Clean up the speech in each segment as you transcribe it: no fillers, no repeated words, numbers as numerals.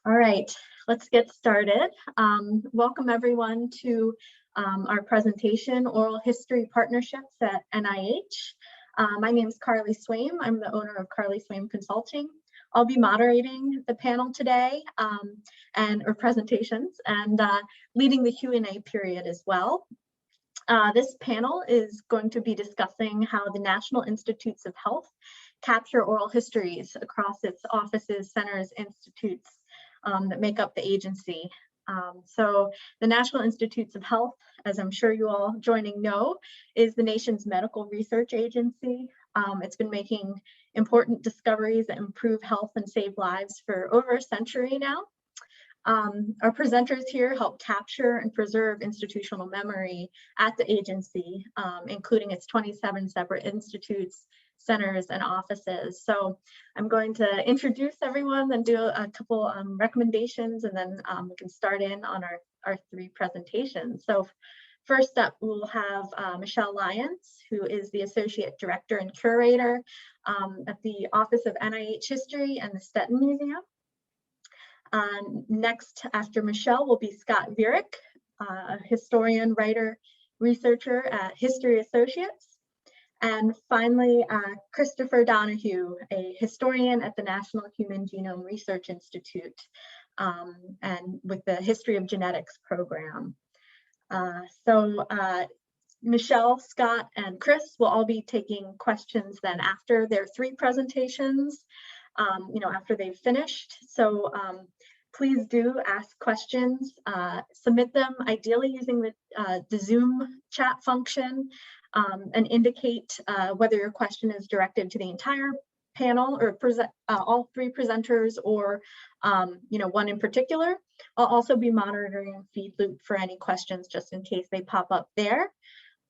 All right, let's get started. Welcome everyone to our presentation, Oral History Partnerships at NIH. My name is Carly Swaim. I'm the owner of Carly Swaim Consulting. I'll be moderating the panel today or presentations and leading the Q&A period as well. This panel is going to be discussing how the National Institutes of Health capture oral histories across its offices, centers, institutes that make up the agency. So the National Institutes of Health, as I'm sure you all joining know, is the nation's medical research agency. It's been making important discoveries that improve health and save lives for over a century now. Our presenters here help capture and preserve institutional memory at the agency, including its 27 separate institutes, centers, and offices. So I'm going to introduce everyone and do a couple recommendations, and then we can start in on our three presentations. So first up, we'll have Michelle Lyons, who is the Associate Director and Curator at the Office of NIH History and the Stetton Museum. Next, after Michelle, will be Scott Vierick, a historian, writer, researcher at History Associates. And finally, Christopher Donahue, a historian at the National Human Genome Research Institute and with the History of Genetics program. Michelle, Scott, and Chris will all be taking questions then after their three presentations, after they've finished. So please do ask questions, submit them ideally using the Zoom chat function, and indicate whether your question is directed to the entire panel or all three presenters or one in particular. I'll also be monitoring FeedLoop for any questions just in case they pop up there.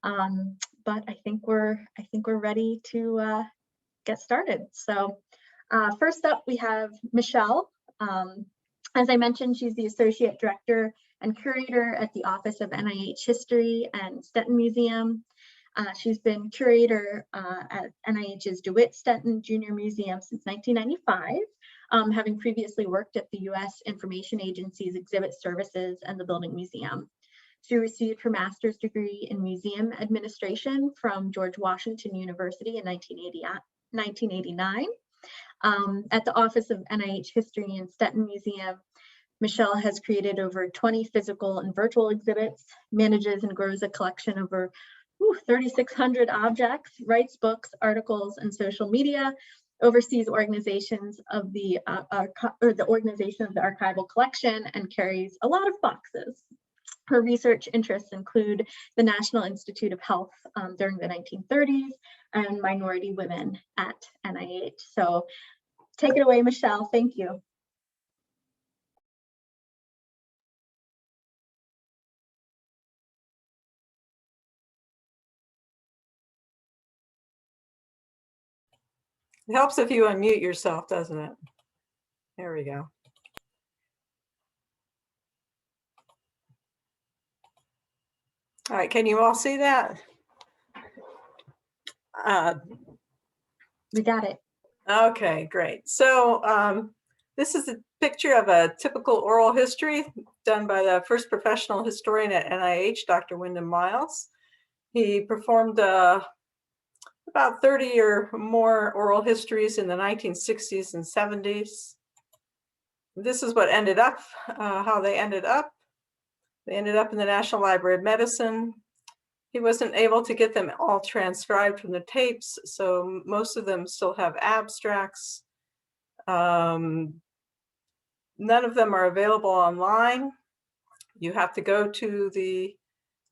But I think we're ready to get started. So first up, we have Michelle. As I mentioned, she's the Associate Director and Curator at the Office of NIH History and Stetton Museum. She's been curator at NIH's DeWitt Stetton Junior Museum since 1995, having previously worked at the U.S. Information Agency's Exhibit Services and the Building Museum. She received her master's degree in museum administration from George Washington University in 1989. At the Office of NIH History and Stetton Museum, Michelle has created over 20 physical and virtual exhibits, manages and grows a collection of over 3,600 objects, writes books, articles, and social media, oversees organizations of the organization of the archival collection, and carries a lot of boxes. Her research interests include the National Institute of Health during the 1930s and minority women at NIH. So take it away, Michelle. Thank you. It helps if you unmute yourself, doesn't it? There we go. All right, can you all see that? We got it. Okay, great. So this is a picture of a typical oral history done by the first professional historian at NIH, Dr. Wyndham Miles. He performed about 30 or more oral histories in the 1960s and 70s. This is what ended up, how they ended up. They ended up in the National Library of Medicine. He wasn't able to get them all transcribed from the tapes, so most of them still have abstracts. None of them are available online. You have to go to the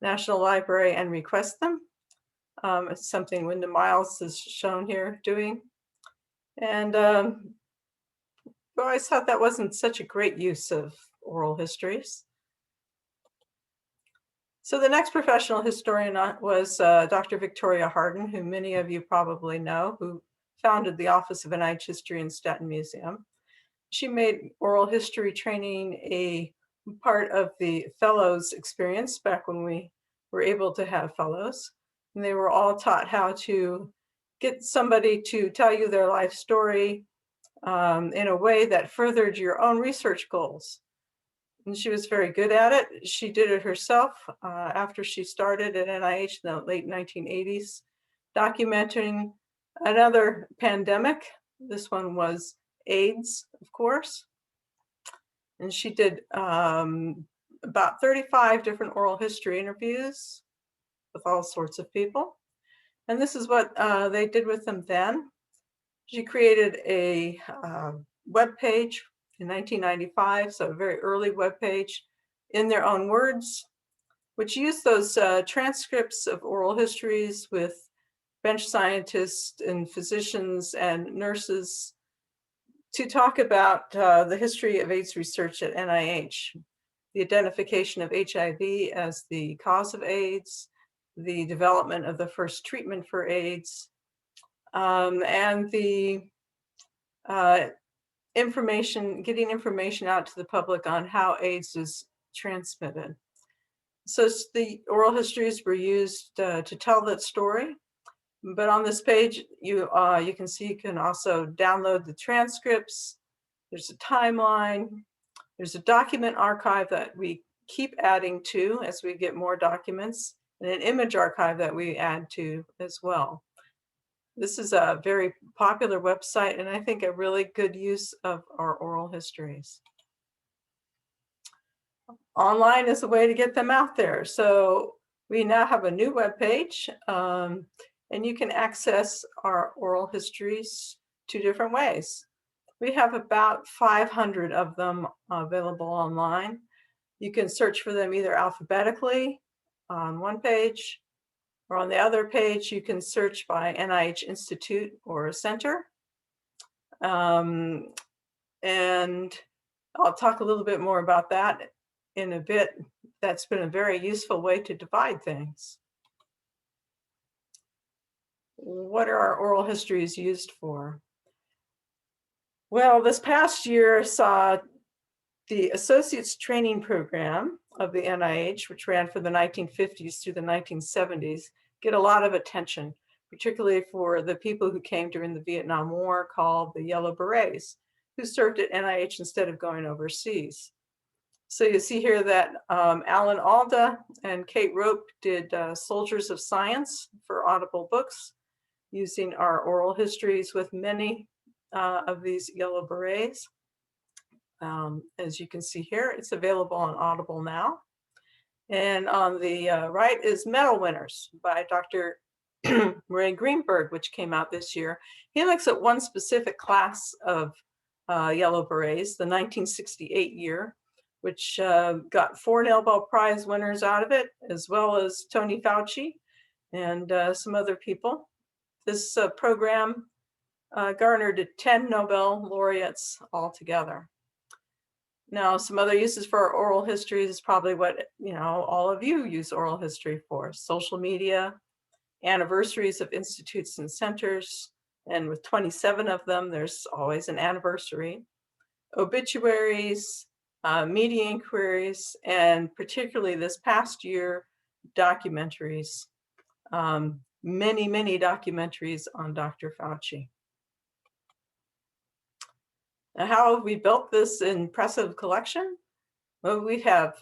National Library and request them. It's something Wyndham Miles is shown here doing. And I always thought that wasn't such a great use of oral histories. So the next professional historian was Dr. Victoria Hardin, who many of you probably know, who founded the Office of NIH History and Stetton Museum. She made oral history training a part of the fellows experience back when we were able to have fellows. And they were all taught how to get somebody to tell you their life story, in a way that furthered your own research goals. And she was very good at it. She did it herself after she started at NIH in the late 1980s, documenting another pandemic. This one was AIDS, of course. And she did about 35 different oral history interviews with all sorts of people. And this is what they did with them then. She created a web page in 1995, so a very early web page in their own words, which used those transcripts of oral histories with bench scientists and physicians and nurses to talk about the history of AIDS research at NIH, the identification of HIV as the cause of AIDS, the development of the first treatment for AIDS, and the getting information out to the public on how AIDS is transmitted. So the oral histories were used to tell that story. But on this page, you can see you can also download the transcripts. There's a timeline. There's a document archive that we keep adding to as we get more documents, and an image archive that we add to as well. This is a very popular website, and I think a really good use of our oral histories. Online is a way to get them out there. So we now have a new web page, and you can access our oral histories 2 different ways. We have about 500 of them available online. You can search for them either alphabetically on one page, or on the other page, you can search by NIH Institute or Center. And I'll talk a little bit more about that in a bit. That's been a very useful way to divide things. What are our oral histories used for? Well, this past year saw the Associates Training Program of the NIH, which ran from the 1950s through the 1970s, get a lot of attention, particularly for the people who came during the Vietnam War, called the Yellow Berets, who served at NIH instead of going overseas. So you see here that Alan Alda and Kate Rope did Soldiers of Science for Audible books, using our oral histories with many of these Yellow Berets. As you can see here, it's available on Audible now. And on the right is Medal Winners by Dr. Ray Greenberg, which came out this year. He looks at one specific class of Yellow Berets, the 1968 year, which got 4 Nobel Prize winners out of it, as well as Tony Fauci and some other people. This program garnered 10 Nobel laureates altogether. Now, some other uses for our oral histories is probably what, all of you use oral history for: social media, anniversaries of institutes and centers, and with 27 of them, there's always an anniversary, obituaries, media inquiries, and particularly this past year, documentaries. Many, many documentaries on Dr. Fauci. Now, how have we built this impressive collection? Well, we have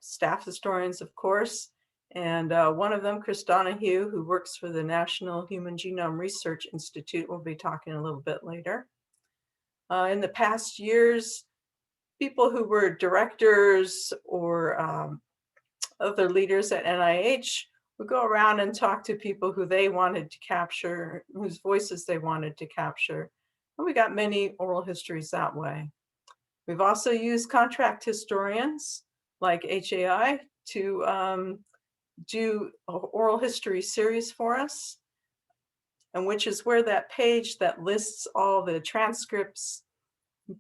staff historians, of course, and one of them, Chris Donahue, who works for the National Human Genome Research Institute, we'll be talking a little bit later. In the past years, people who were directors or other leaders at NIH would go around and talk to people who they wanted to capture, whose voices they wanted to capture. And we got many oral histories that way. We've also used contract historians like HAI to do an oral history series for us, and which is where that page that lists all the transcripts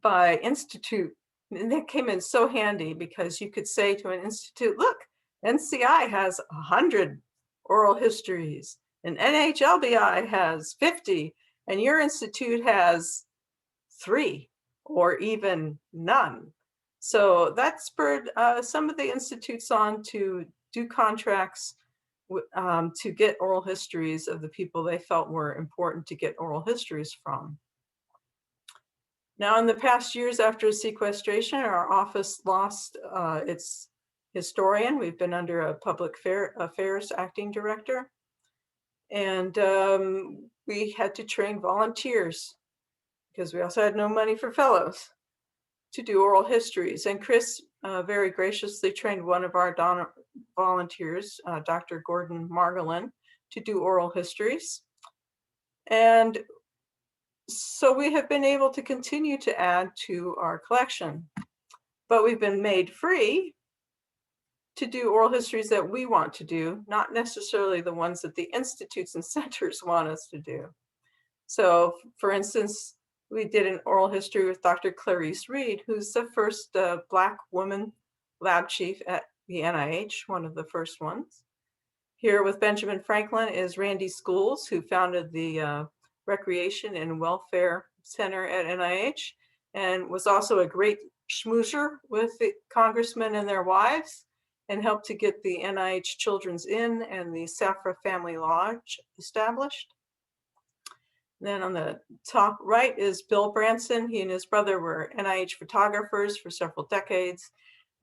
by institute, and that came in so handy because you could say to an institute, look, NCI has 100 oral histories, and NHLBI has 50, and your institute has 3 or even none. So that spurred some of the institutes on to do contracts to get oral histories of the people they felt were important to get oral histories from. Now, in the past years after sequestration, our office lost its historian. We've been under a public affairs acting director. And we had to train volunteers because we also had no money for fellows to do oral histories. And Chris very graciously trained one of our volunteers, Dr. Gordon Margolin, to do oral histories. And so we have been able to continue to add to our collection, but we've been made free to do oral histories that we want to do, not necessarily the ones that the institutes and centers want us to do. So for instance, we did an oral history with Dr. Clarice Reed, who's the first Black woman lab chief at the NIH, one of the first ones. Here with Benjamin Franklin is Randy Schools, who founded the Recreation and Welfare Center at NIH and was also a great schmoozer with the congressmen and their wives and helped to get the NIH Children's Inn and the Safra Family Lodge established. Then on the top right is Bill Branson. He and his brother were NIH photographers for several decades,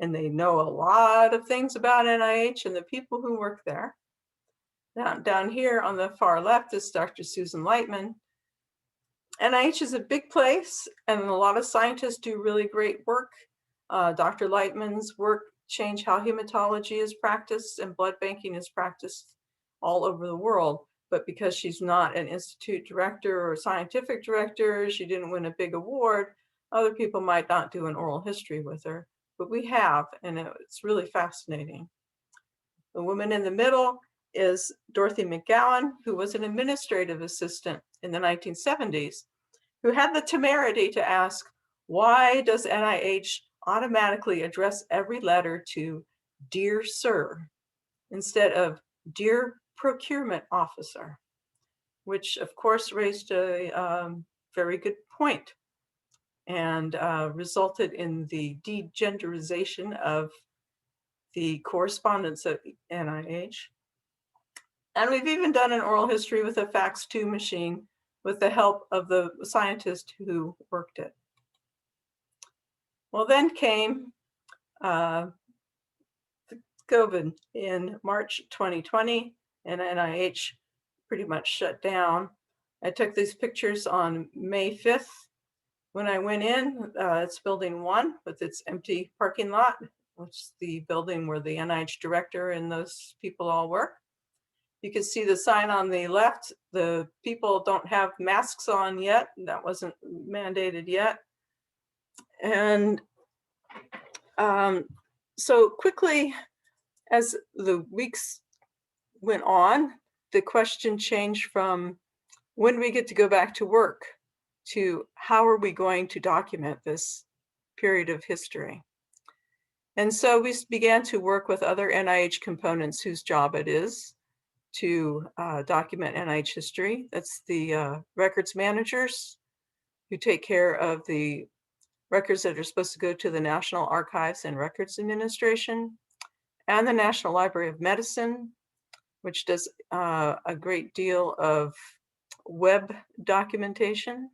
and they know a lot of things about NIH and the people who work there. Down here on the far left is Dr. Susan Lightman. NIH is a big place, and a lot of scientists do really great work. Dr. Lightman's work changed how hematology is practiced and blood banking is practiced all over the world. But because she's not an institute director or scientific director, she didn't win a big award, other people might not do an oral history with her, but we have, and it's really fascinating. The woman in the middle is Dorothy McGowan, who was an administrative assistant in the 1970s, who had the temerity to ask, why does NIH automatically address every letter to Dear Sir instead of Dear Procurement Officer, which of course raised a very good point and resulted in the degenderization of the correspondence at NIH. And we've even done an oral history with a fax-2 machine with the help of the scientist who worked it. Well, then came COVID in March 2020, and NIH pretty much shut down. I took these pictures on May 5th. When I went in, it's building 1 with its empty parking lot, which is the building where the NIH director and those people all work. You can see the sign on the left. The people don't have masks on yet. That wasn't mandated yet. And so quickly, as the weeks went on, the question changed from when do we get to go back to work to how are we going to document this period of history? And so we began to work with other NIH components whose job it is to document NIH history. That's the records managers who take care of the records that are supposed to go to the National Archives and Records Administration, and the National Library of Medicine, which does a great deal of web documentation.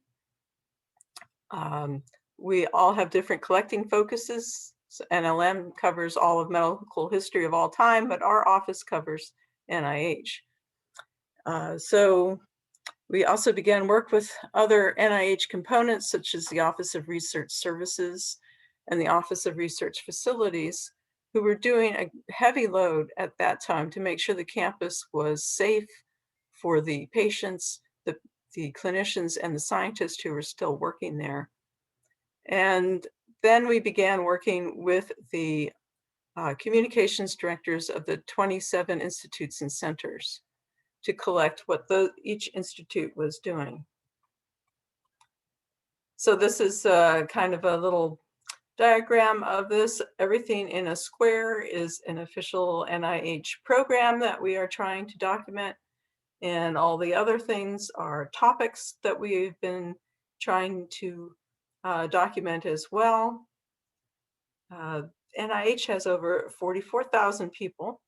We all have different collecting focuses. So NLM covers all of medical history of all time, but our office covers NIH. So we also began work with other NIH components, such as the Office of Research Services and the Office of Research Facilities, who were doing a heavy load at that time to make sure the campus was safe for the patients, the clinicians, and the scientists who were still working there. And then we began working with the communications directors of the 27 institutes and centers to collect what each institute was doing. So this is kind of a little diagram of this. Everything in a square is an official NIH program that we are trying to document, and all the other things are topics that we've been trying to document as well. NIH has over 44,000 people.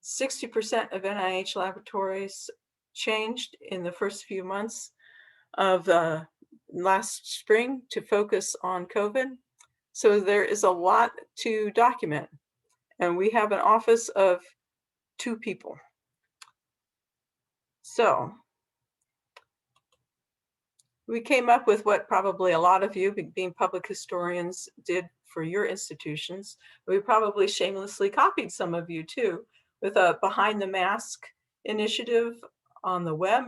60% of NIH laboratories changed in the first few months of last spring to focus on COVID. So there is a lot to document, and we have an office of 2 people. So we came up with what probably a lot of you, being public historians, did for your institutions. We probably shamelessly copied some of you too, with a Behind the Mask initiative on the web,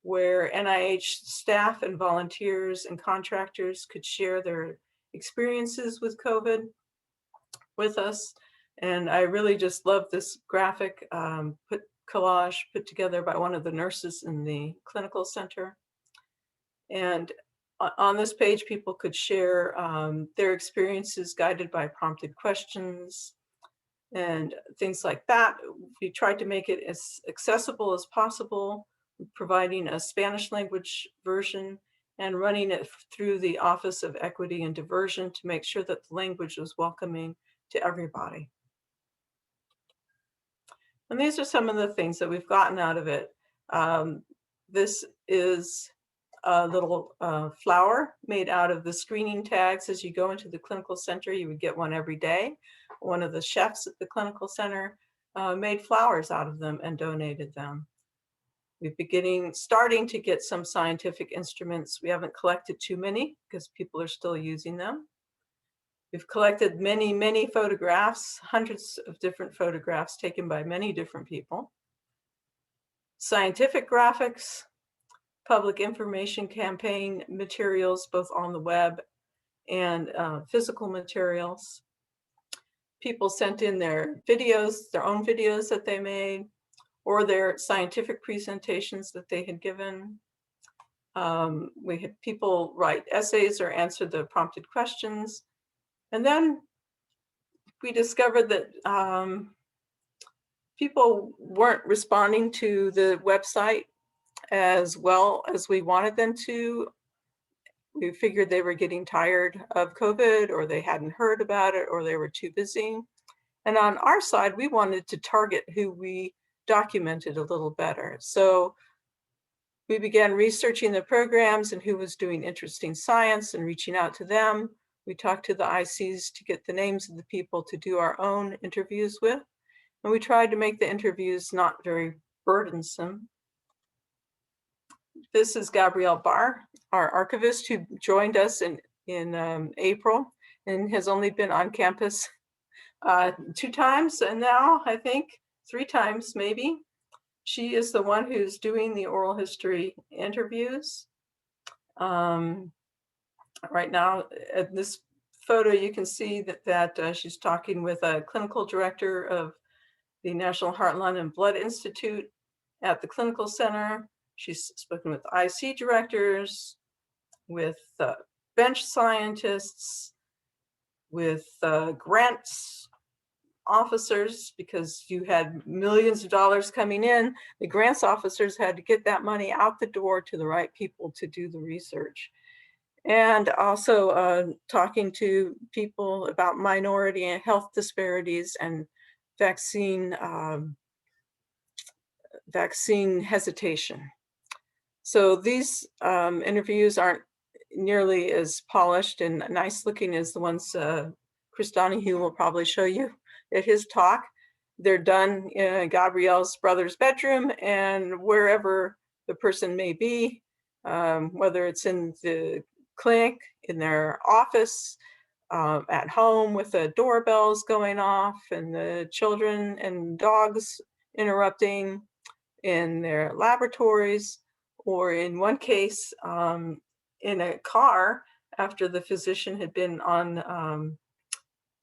where NIH staff and volunteers and contractors could share their experiences with COVID with us. And I really just love this graphic collage put together by one of the nurses in the clinical center. And on this page, people could share their experiences guided by prompted questions and things like that. We tried to make it as accessible as possible, providing a Spanish language version and running it through the Office of Equity and Diversion to make sure that the language was welcoming to everybody. And these are some of the things that we've gotten out of it. This is a little flower made out of the screening tags. As you go into the clinical center, you would get one every day. One of the chefs at the clinical center made flowers out of them and donated them. We're starting to get some scientific instruments. We haven't collected too many because people are still using them. We've collected many, many photographs, hundreds of different photographs taken by many different people. Scientific graphics, public information campaign materials, both on the web and physical materials. People sent in their videos, their own videos that they made, or their scientific presentations that they had given. We had people write essays or answer the prompted questions. And then we discovered that people weren't responding to the website as well as we wanted them to. We figured they were getting tired of COVID, or they hadn't heard about it, or they were too busy. And on our side, we wanted to target who we documented a little better. So we began researching the programs and who was doing interesting science and reaching out to them. We talked to the ICs to get the names of the people to do our own interviews with. And we tried to make the interviews not very burdensome. This is Gabrielle Barr, our archivist, who joined us in April and has only been on campus 2 times, and now I think 3 times maybe. She is the one who's doing the oral history interviews. Right now, at this photo, you can see that she's talking with a clinical director of the National Heart, Lung, and Blood Institute at the clinical center. She's spoken with IC directors, with bench scientists, with grants officers, because you had millions of dollars coming in. The grants officers had to get that money out the door to the right people to do the research. And also talking to people about minority and health disparities and vaccine hesitation. So these interviews aren't nearly as polished and nice looking as the ones Chris Donahue will probably show you at his talk. They're done in Gabrielle's brother's bedroom and wherever the person may be, whether it's in the clinic, in their office, at home with the doorbells going off and the children and dogs interrupting, in their laboratories, or in one case, in a car after the physician had been on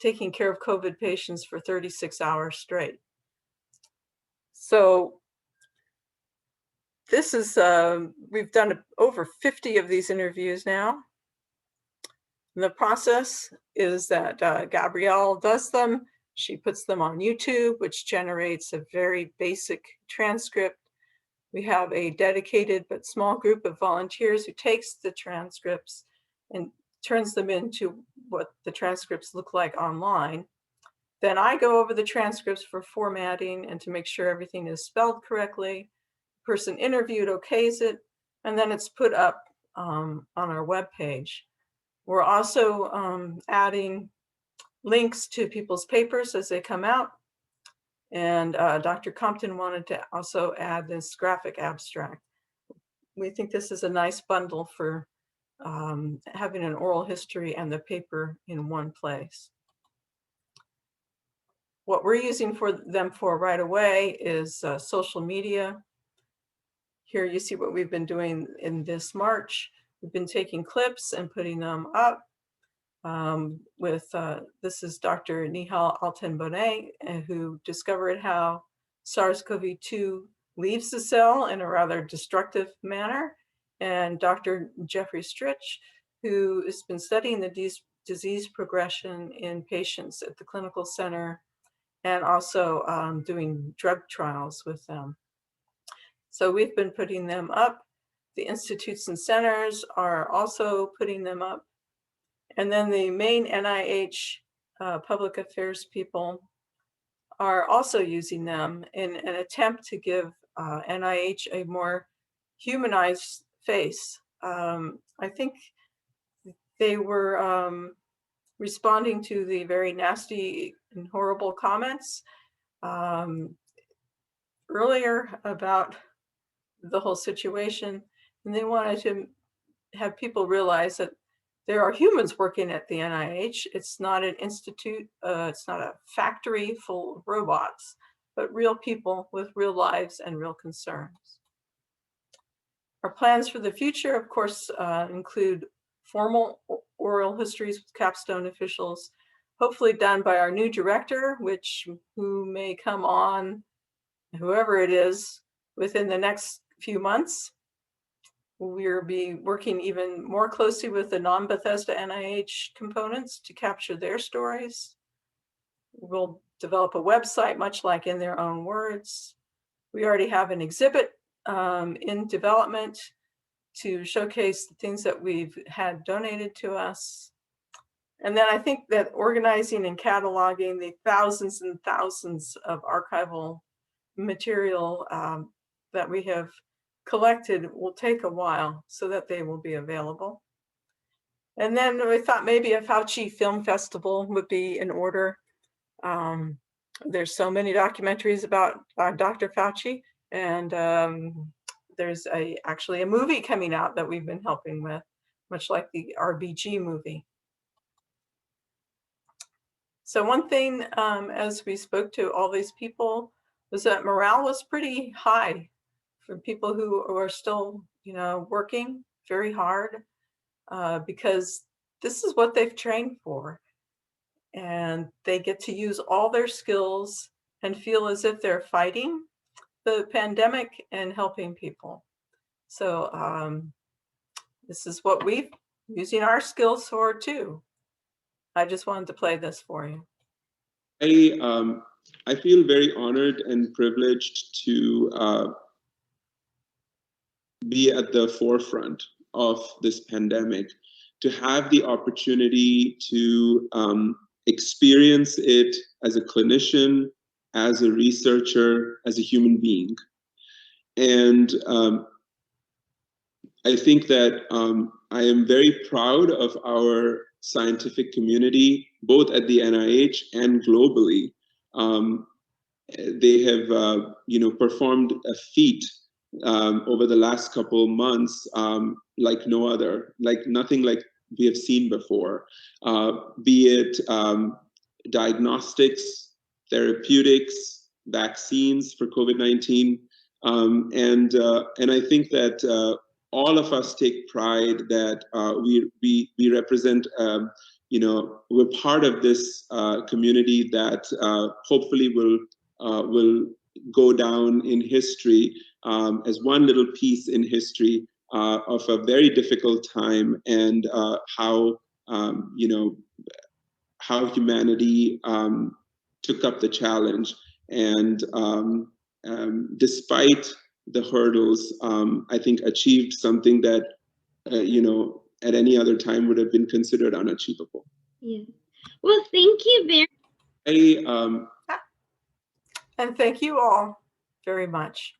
taking care of COVID patients for 36 hours straight. So this is, we've done over 50 of these interviews now. And the process is that Gabrielle does them. She puts them on YouTube, which generates a very basic transcript. We have a dedicated but small group of volunteers who takes the transcripts and turns them into what the transcripts look like online. Then I go over the transcripts for formatting and to make sure everything is spelled correctly. The person interviewed okays it, and then it's put up on our webpage. We're also adding links to people's papers as they come out. And Dr. Compton wanted to also add this graphic abstract. We think this is a nice bundle for having an oral history and the paper in one place. What we're using them for right away is social media. Here you see what we've been doing in this March. We've been taking clips and putting them up this is Dr. Nihal Altenbonet, who discovered how SARS-CoV-2 leaves the cell in a rather destructive manner, and Dr. Jeffrey Stritch, who has been studying the disease progression in patients at the clinical center and also doing drug trials with them. So we've been putting them up. The institutes and centers are also putting them up. And then the main NIH public affairs people are also using them in an attempt to give NIH a more humanized face. I think they were responding to the very nasty and horrible comments earlier about the whole situation, and they wanted to have people realize that there are humans working at the NIH. It's not an institute, it's not a factory full of robots, but real people with real lives and real concerns. Our plans for the future, of course, include formal oral histories with capstone officials, hopefully done by our new director, who may come on, whoever it is, within the next few months. We'll be working even more closely with the non-Bethesda NIH components to capture their stories. We'll develop a website, much like In Their Own Words. We already have an exhibit in development to showcase the things that we've had donated to us. And then I think that organizing and cataloging the thousands and thousands of archival material that we have collected will take a while so that they will be available. And then we thought maybe a Fauci Film Festival would be in order. There's so many documentaries about Dr. Fauci, and there's actually a movie coming out that we've been helping with, much like the RBG movie. So one thing, as we spoke to all these people, was that morale was pretty high for people who are still, working very hard because this is what they've trained for. And they get to use all their skills and feel as if they're fighting the pandemic and helping people. So this is what we're using our skills for too. I just wanted to play this for you. I feel very honored and privileged to be at the forefront of this pandemic, to have the opportunity to experience it as a clinician, as a researcher, as a human being. And I think that I am very proud of our scientific community, both at the NIH and globally. They have, performed a feat over the last couple of months like no other, like nothing like we have seen before, be it diagnostics, therapeutics, vaccines for COVID-19. And I think that all of us take pride that we represent, we're part of this community that hopefully will go down in history as one little piece in history of a very difficult time, and how humanity took up the challenge, and despite the hurdles, I think achieved something that at any other time would have been considered unachievable. Yeah. Well, thank you very much. And thank you all very much.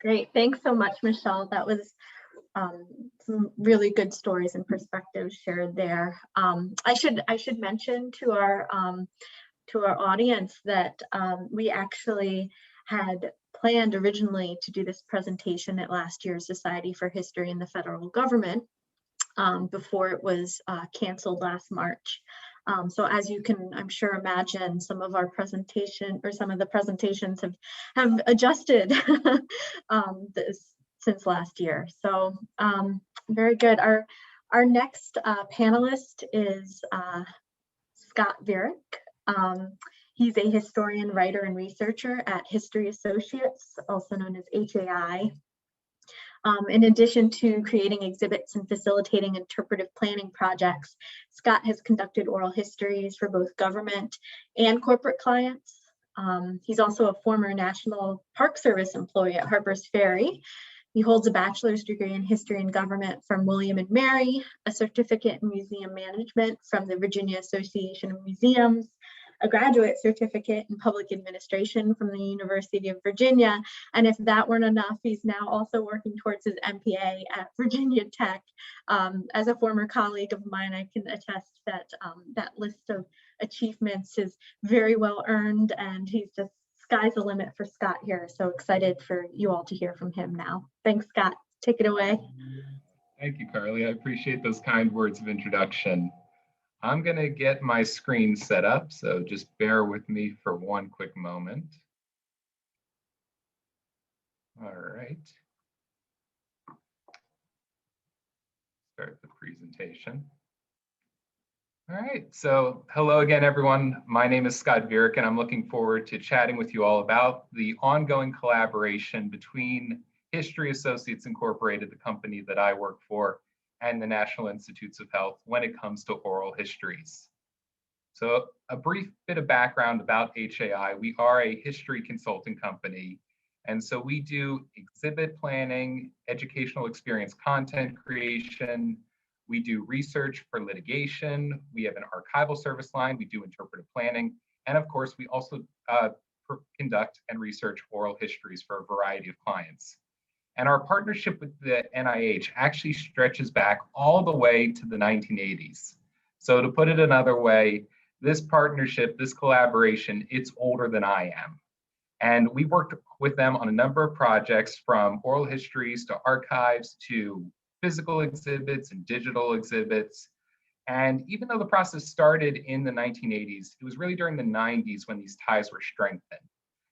Great. Thanks so much, Michelle. That was some really good stories and perspectives shared there. I should mention to our audience that we actually had planned originally to do this presentation at last year's Society for History in the Federal Government before it was canceled last March. So as you can, I'm sure, imagine, some of our presentation or some of the presentations have adjusted since last year. So very good. Our next panelist is Scott Vierick. He's a historian, writer, and researcher at History Associates, also known as HAI. In addition to creating exhibits and facilitating interpretive planning projects, Scott has conducted oral histories for both government and corporate clients. He's also a former National Park Service employee at Harper's Ferry. He holds a bachelor's degree in history and government from William and Mary, a certificate in museum management from the Virginia Association of Museums, a graduate certificate in public administration from the University of Virginia. And if that weren't enough, he's now also working towards his MPA at Virginia Tech. As a former colleague of mine, I can attest that that list of achievements is very well earned, and he's just sky's the limit for Scott here. So excited for you all to hear from him now. Thanks, Scott. Take it away. Thank you, Carly. I appreciate those kind words of introduction. I'm going to get my screen set up, so just bear with me for one quick moment. All right. Start the presentation. All right, so hello again, everyone. My name is Scott Vierick, and I'm looking forward to chatting with you all about the ongoing collaboration between History Associates Incorporated, the company that I work for, and the National Institutes of Health when it comes to oral histories. So a brief bit of background about HAI. We are a history consulting company, and so we do exhibit planning, educational experience content creation, we do research for litigation, we have an archival service line, we do interpretive planning, and of course, we also conduct and research oral histories for a variety of clients. And our partnership with the NIH actually stretches back all the way to the 1980s. So to put it another way, this partnership, this collaboration, it's older than I am. And we worked with them on a number of projects, from oral histories to archives to physical exhibits and digital exhibits. And even though the process started in the 1980s, it was really during the 90s when these ties were strengthened.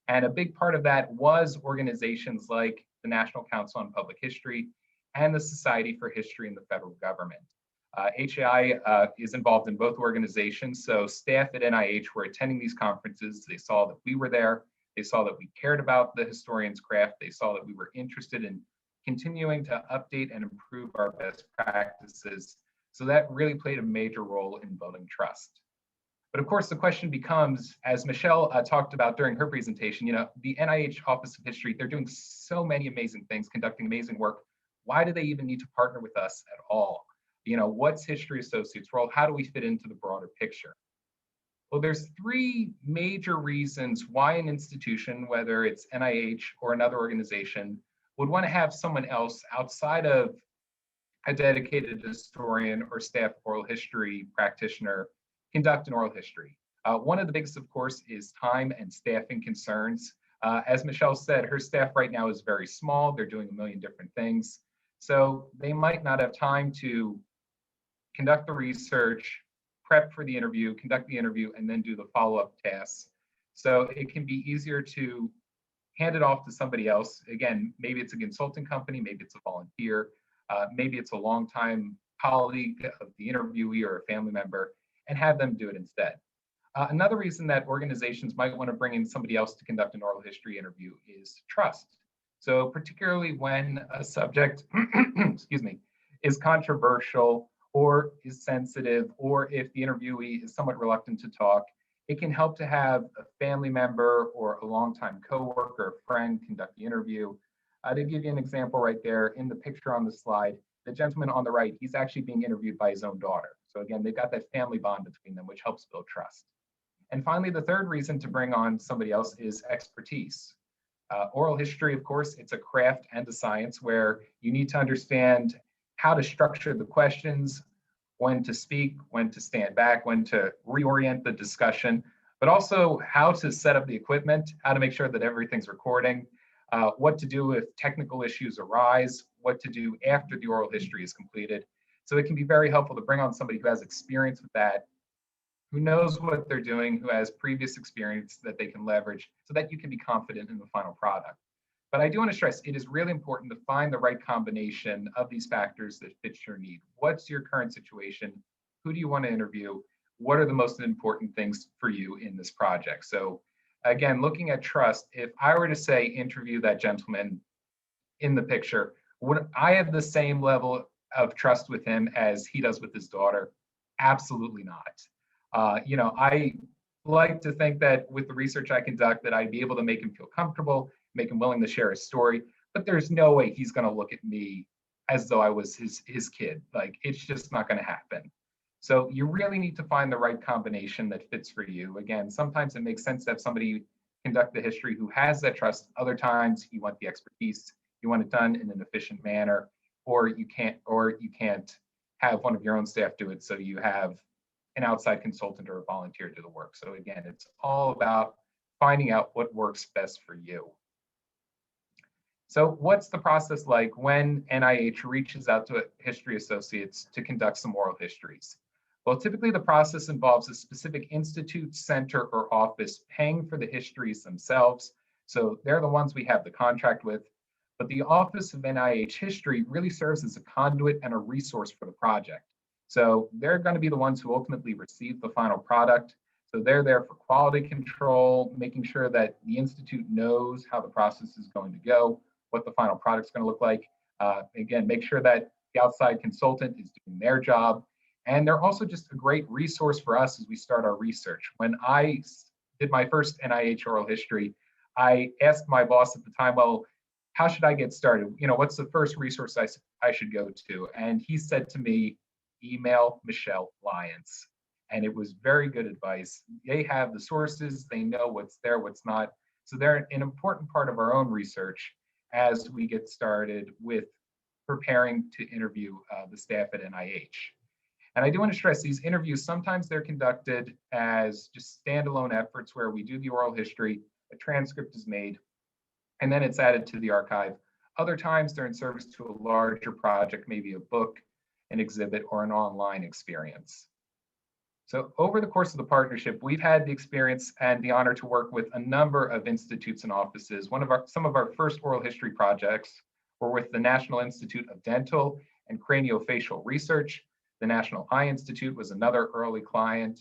And a big part of that was organizations like the National Council on Public History and the Society for History in the Federal Government. HAI is involved in both organizations, so staff at NIH were attending these conferences. They saw that we were there. They saw that we cared about the historian's craft. They saw that we were interested in continuing to update and improve our best practices. So that really played a major role in building trust. But of course, the question becomes, as Michelle talked about during her presentation, the NIH Office of History, they're doing so many amazing things, conducting amazing work. Why do they even need to partner with us at all? What's History Associates' role? How do we fit into the broader picture? Well, there's three major reasons why an institution, whether it's NIH or another organization, would want to have someone else outside of a dedicated historian or staff oral history practitioner conduct an oral history. One of the biggest, of course, is time and staffing concerns. As Michelle said, her staff right now is very small. They're doing a million different things. So they might not have time to conduct the research, prep for the interview, conduct the interview, and then do the follow-up tasks. So it can be easier to hand it off to somebody else. Again, maybe it's a consulting company, maybe it's a volunteer, maybe it's a longtime colleague of the interviewee or a family member, and have them do it instead. Another reason that organizations might want to bring in somebody else to conduct an oral history interview is trust. So particularly when a subject, excuse me, is controversial or is sensitive, or if the interviewee is somewhat reluctant to talk, it can help to have a family member or a longtime coworker or friend conduct the interview. To give you an example right there in the picture on the slide, the gentleman on the right, he's actually being interviewed by his own daughter. So again, they've got that family bond between them, which helps build trust. And finally, the third reason to bring on somebody else is expertise. Oral history, of course, it's a craft and a science where you need to understand how to structure the questions, when to speak, when to stand back, when to reorient the discussion, but also how to set up the equipment, how to make sure that everything's recording, what to do if technical issues arise, what to do after the oral history is completed. So it can be very helpful to bring on somebody who has experience with that, who knows what they're doing, who has previous experience that they can leverage so that you can be confident in the final product. But I do want to stress, it is really important to find the right combination of these factors that fit your need. What's your current situation? Who do you want to interview? What are the most important things for you in this project? So again, looking at trust, if I were to say interview that gentleman in the picture, would I have the same level of trust with him as he does with his daughter? Absolutely not. I like to think that with the research I conduct that I'd be able to make him feel comfortable, make him willing to share his story, but there's no way he's going to look at me as though I was his kid. Like, it's just not going to happen. So you really need to find the right combination that fits for you. Again, sometimes it makes sense to have somebody conduct the history who has that trust. Other times you want the expertise, you want it done in an efficient manner, or you can't have one of your own staff do it. So you have an outside consultant or a volunteer do the work. So again, it's all about finding out what works best for you. So what's the process like when NIH reaches out to history associates to conduct some oral histories? Well, typically the process involves a specific institute, center, or office paying for the histories themselves. So they're the ones we have the contract with. But the Office of NIH History really serves as a conduit and a resource for the project. So they're going to be the ones who ultimately receive the final product. So they're there for quality control, making sure that the institute knows how the process is going to go, what the final product's going to look like. Again, make sure that the outside consultant is doing their job. And they're also just a great resource for us as we start our research. When I did my first NIH oral history, I asked my boss at the time, well, how should I get started? What's the first resource I should go to? And he said to me, email Michelle Lyons. And it was very good advice. They have the sources, they know what's there, what's not. So they're an important part of our own research as we get started with preparing to interview the staff at NIH. And I do want to stress these interviews, sometimes they're conducted as just standalone efforts where we do the oral history, a transcript is made, and then it's added to the archive. Other times they're in service to a larger project, maybe a book, an exhibit, or an online experience. So over the course of the partnership, we've had the experience and the honor to work with a number of institutes and offices. Some of our first oral history projects were with the National Institute of Dental and Craniofacial Research. The National Eye Institute was another early client.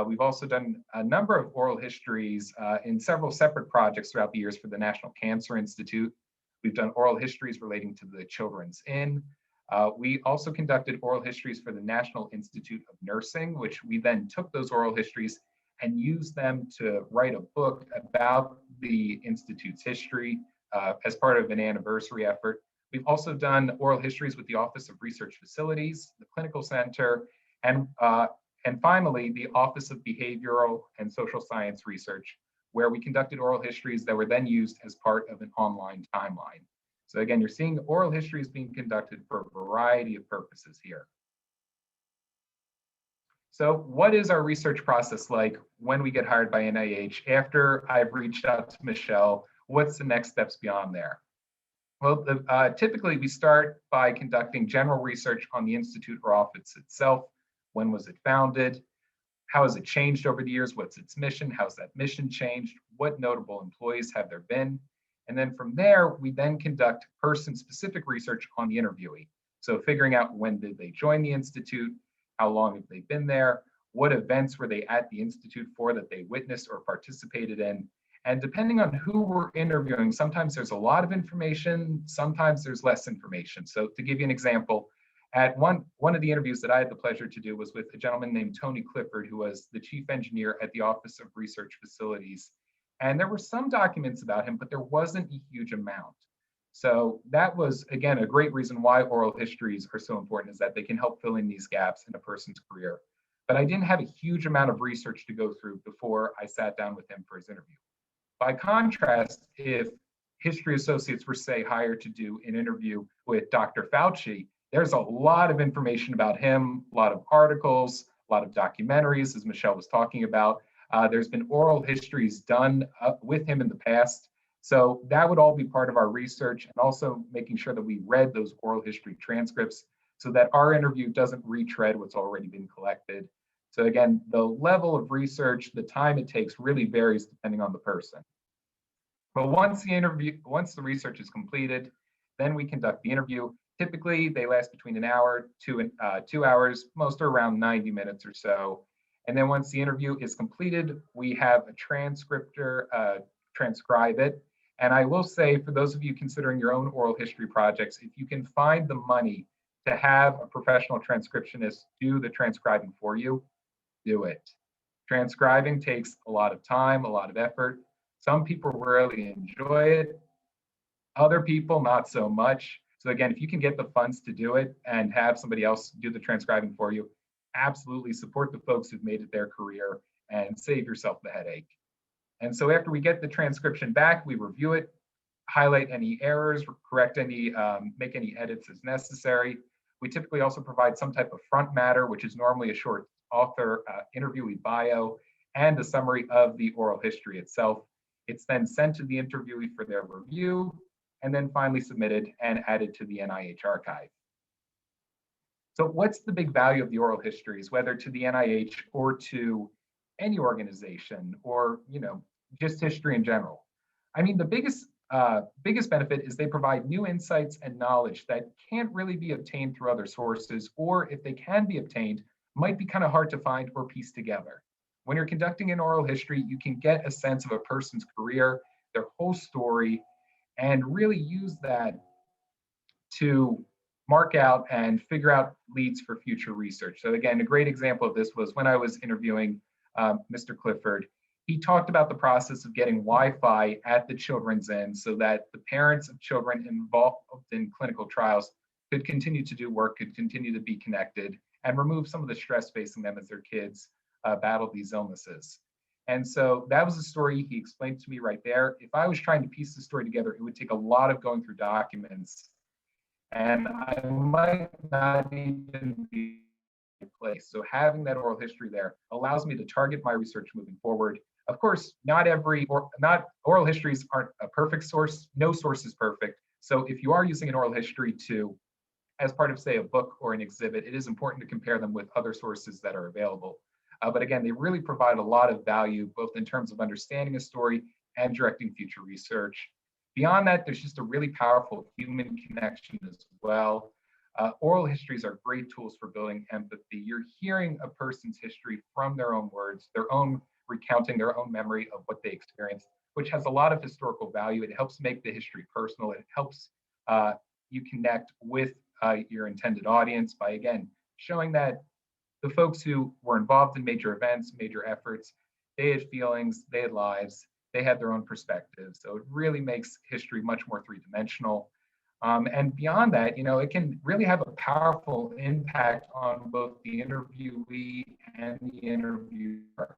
We've also done a number of oral histories in several separate projects throughout the years for the National Cancer Institute. We've done oral histories relating to the Children's Inn. We also conducted oral histories for the National Institute of Nursing, which we then took those oral histories and used them to write a book about the Institute's history as part of an anniversary effort. We've also done oral histories with the Office of Research Facilities, the Clinical Center, and finally, the Office of Behavioral and Social Science Research, where we conducted oral histories that were then used as part of an online timeline. So again, you're seeing oral histories being conducted for a variety of purposes here. So what is our research process like when we get hired by NIH? After I've reached out to Michelle, what's the next steps beyond there? Well, typically we start by conducting general research on the institute or office itself. When was it founded? How has it changed over the years? What's its mission? How's that mission changed? What notable employees have there been? And then from there, we then conduct person-specific research on the interviewee. So figuring out when did they join the institute? How long have they been there? What events were they at the institute for that they witnessed or participated in? And depending on who we're interviewing, sometimes there's a lot of information, sometimes there's less information. So to give you an example, at one of the interviews that I had the pleasure to do was with a gentleman named Tony Clifford, who was the chief engineer at the Office of Research Facilities. And there were some documents about him, but there wasn't a huge amount. So that was, again, a great reason why oral histories are so important, is that they can help fill in these gaps in a person's career. But I didn't have a huge amount of research to go through before I sat down with him for his interview. By contrast, if history associates were, say, hired to do an interview with Dr. Fauci, there's a lot of information about him, a lot of articles, a lot of documentaries, as Michelle was talking about. There's been oral histories done with him in the past. So that would all be part of our research, and also making sure that we read those oral history transcripts so that our interview doesn't retread what's already been collected. So again, the level of research, the time it takes really varies depending on the person. But once the research is completed, then we conduct the interview. Typically, they last between an hour to 2 hours, most are around 90 minutes or so. And then once the interview is completed, we have a transcriptor transcribe it. And I will say, for those of you considering your own oral history projects, if you can find the money to have a professional transcriptionist do the transcribing for you, do it. Transcribing takes a lot of time, a lot of effort. Some people really enjoy it, other people not so much. So again, if you can get the funds to do it and have somebody else do the transcribing for you, absolutely support the folks who've made it their career and save yourself the headache. And so after we get the transcription back, we review it, highlight any errors, correct any, make any edits as necessary. We typically also provide some type of front matter, which is normally a short author interviewee bio and a summary of the oral history itself. It's then sent to the interviewee for their review, and then finally submitted and added to the NIH archive. So what's the big value of the oral histories, whether to the NIH or to any organization, or just history in general? I mean, the biggest benefit is they provide new insights and knowledge that can't really be obtained through other sources, or if they can be obtained, might be kind of hard to find or piece together. When you're conducting an oral history, you can get a sense of a person's career, their whole story, and really use that to mark out and figure out leads for future research. So again, a great example of this was when I was interviewing Mr. Clifford. He talked about the process of getting Wi-Fi at the children's end so that the parents of children involved in clinical trials could continue to do work, could continue to be connected, and remove some of the stress facing them as their kids battled these illnesses. And so that was a story he explained to me right there. If I was trying to piece the story together, it would take a lot of going through documents, and I might not even be in place. So having that oral history there allows me to target my research moving forward. Of course, not oral histories aren't a perfect source. No source is perfect. So if you are using an oral history as part of, say, a book or an exhibit, it is important to compare them with other sources that are available. But again, they really provide a lot of value, both in terms of understanding a story and directing future research. Beyond that, there's just a really powerful human connection as well. Oral histories are great tools for building empathy. You're hearing a person's history from their own words, their own recounting their own memory of what they experienced, which has a lot of historical value. It helps make the history personal. It helps you connect with your intended audience by, again, showing that the folks who were involved in major events, major efforts, they had feelings, they had lives, they had their own perspectives. So it really makes history much more three-dimensional. And beyond that, it can really have a powerful impact on both the interviewee and the interviewer.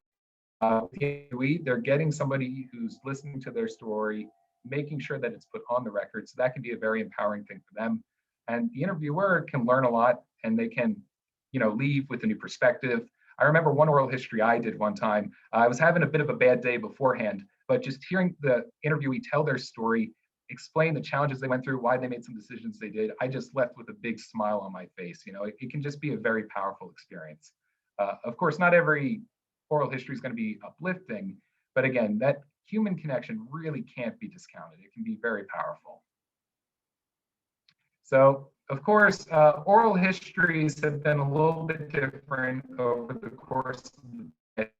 They're getting somebody who's listening to their story, making sure that it's put on the record. So that can be a very empowering thing for them. And the interviewer can learn a lot, and they can leave with a new perspective. I remember one oral history I did one time. I was having a bit of a bad day beforehand, but just hearing the interviewee tell their story, explain the challenges they went through, why they made some decisions they did, I just left with a big smile on my face. It can just be a very powerful experience. Of course, not every oral history is going to be uplifting, but again, that human connection really can't be discounted. It can be very powerful. So, of course, oral histories have been a little bit different over the course of the day.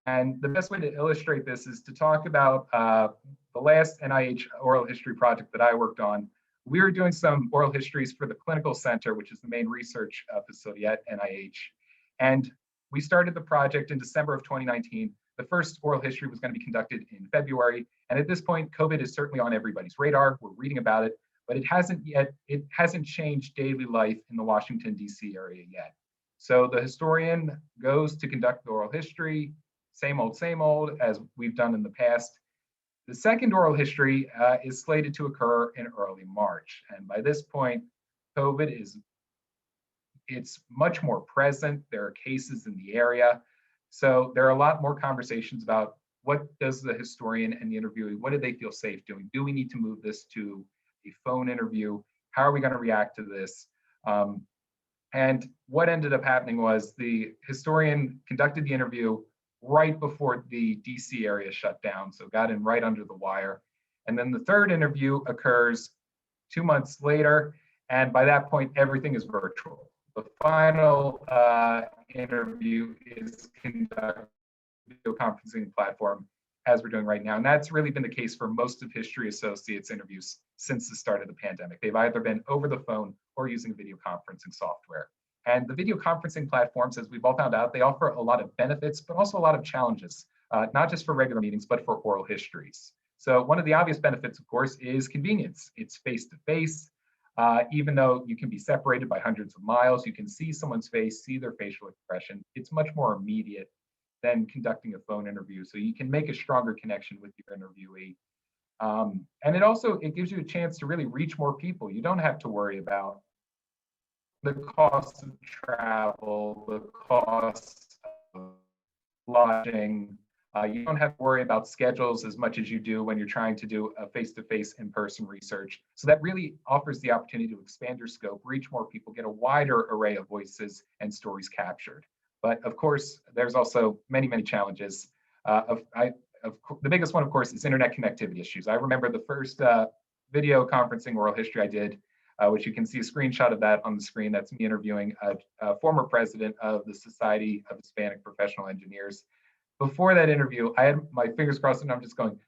And the best way to illustrate this is to talk about the last NIH oral history project that I worked on. We were doing some oral histories for the Clinical Center, which is the main research facility at NIH. And we started the project in December of 2019. The first oral history was going to be conducted in February. And at this point, COVID is certainly on everybody's radar. We're reading about it, but it hasn't changed daily life in the Washington, D.C. area yet. So the historian goes to conduct the oral history, same old, as we've done in the past. The second oral history is slated to occur in early March. And by this point, COVID it's much more present. There are cases in the area. So there are a lot more conversations about what does the historian and the interviewee, what do they feel safe doing? Do we need to move this to a phone interview? How are we going to react to this? And what ended up happening was the historian conducted the interview right before the DC area shut down, so got in right under the wire. And then the third interview occurs 2 months later, and by that point, everything is virtual. The final interview is conducted video conferencing platform as we're doing right now. And that's really been the case for most of History Associates interviews since the start of the pandemic. They've either been over the phone or using video conferencing software. And the video conferencing platforms, as we've all found out, they offer a lot of benefits, but also a lot of challenges, not just for regular meetings, but for oral histories. So one of the obvious benefits, of course, is convenience. It's face-to-face. Even though you can be separated by hundreds of miles, you can see someone's face, see their facial expression. It's much more immediate than conducting a phone interview. So you can make a stronger connection with your interviewee. And it gives you a chance to really reach more people. You don't have to worry about the cost of travel, the cost of lodging. You don't have to worry about schedules as much as you do when you're trying to do a face-to-face in-person research. So that really offers the opportunity to expand your scope, reach more people, get a wider array of voices and stories captured. But of course, there's also many, many challenges. The biggest one, of course, is internet connectivity issues. I remember the first video conferencing oral history I did, which you can see a screenshot of that on the screen. That's me interviewing a former president of the Society of Hispanic Professional Engineers. Before that interview, I had my fingers crossed and I'm just going,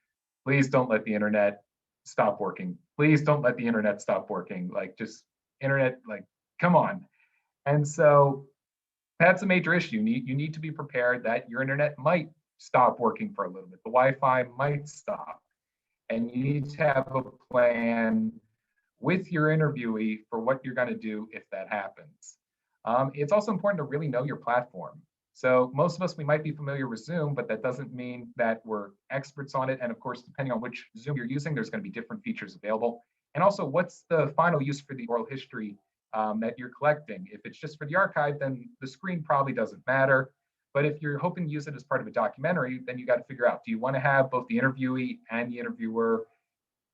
please don't let the internet stop working. Please don't let the internet stop working. Like just internet, like, come on. And so that's a major issue. You need to be prepared that your internet might stop working for a little bit. The Wi-Fi might stop. And you need to have a plan with your interviewee for what you're going to do if that happens. It's also important to really know your platform. So most of us, we might be familiar with Zoom, but that doesn't mean that we're experts on it. And of course, depending on which Zoom you're using, there's going to be different features available. And also, what's the final use for the oral history that you're collecting? If it's just for the archive, then the screen probably doesn't matter. But if you're hoping to use it as part of a documentary, then you got to figure out, do you want to have both the interviewee and the interviewer,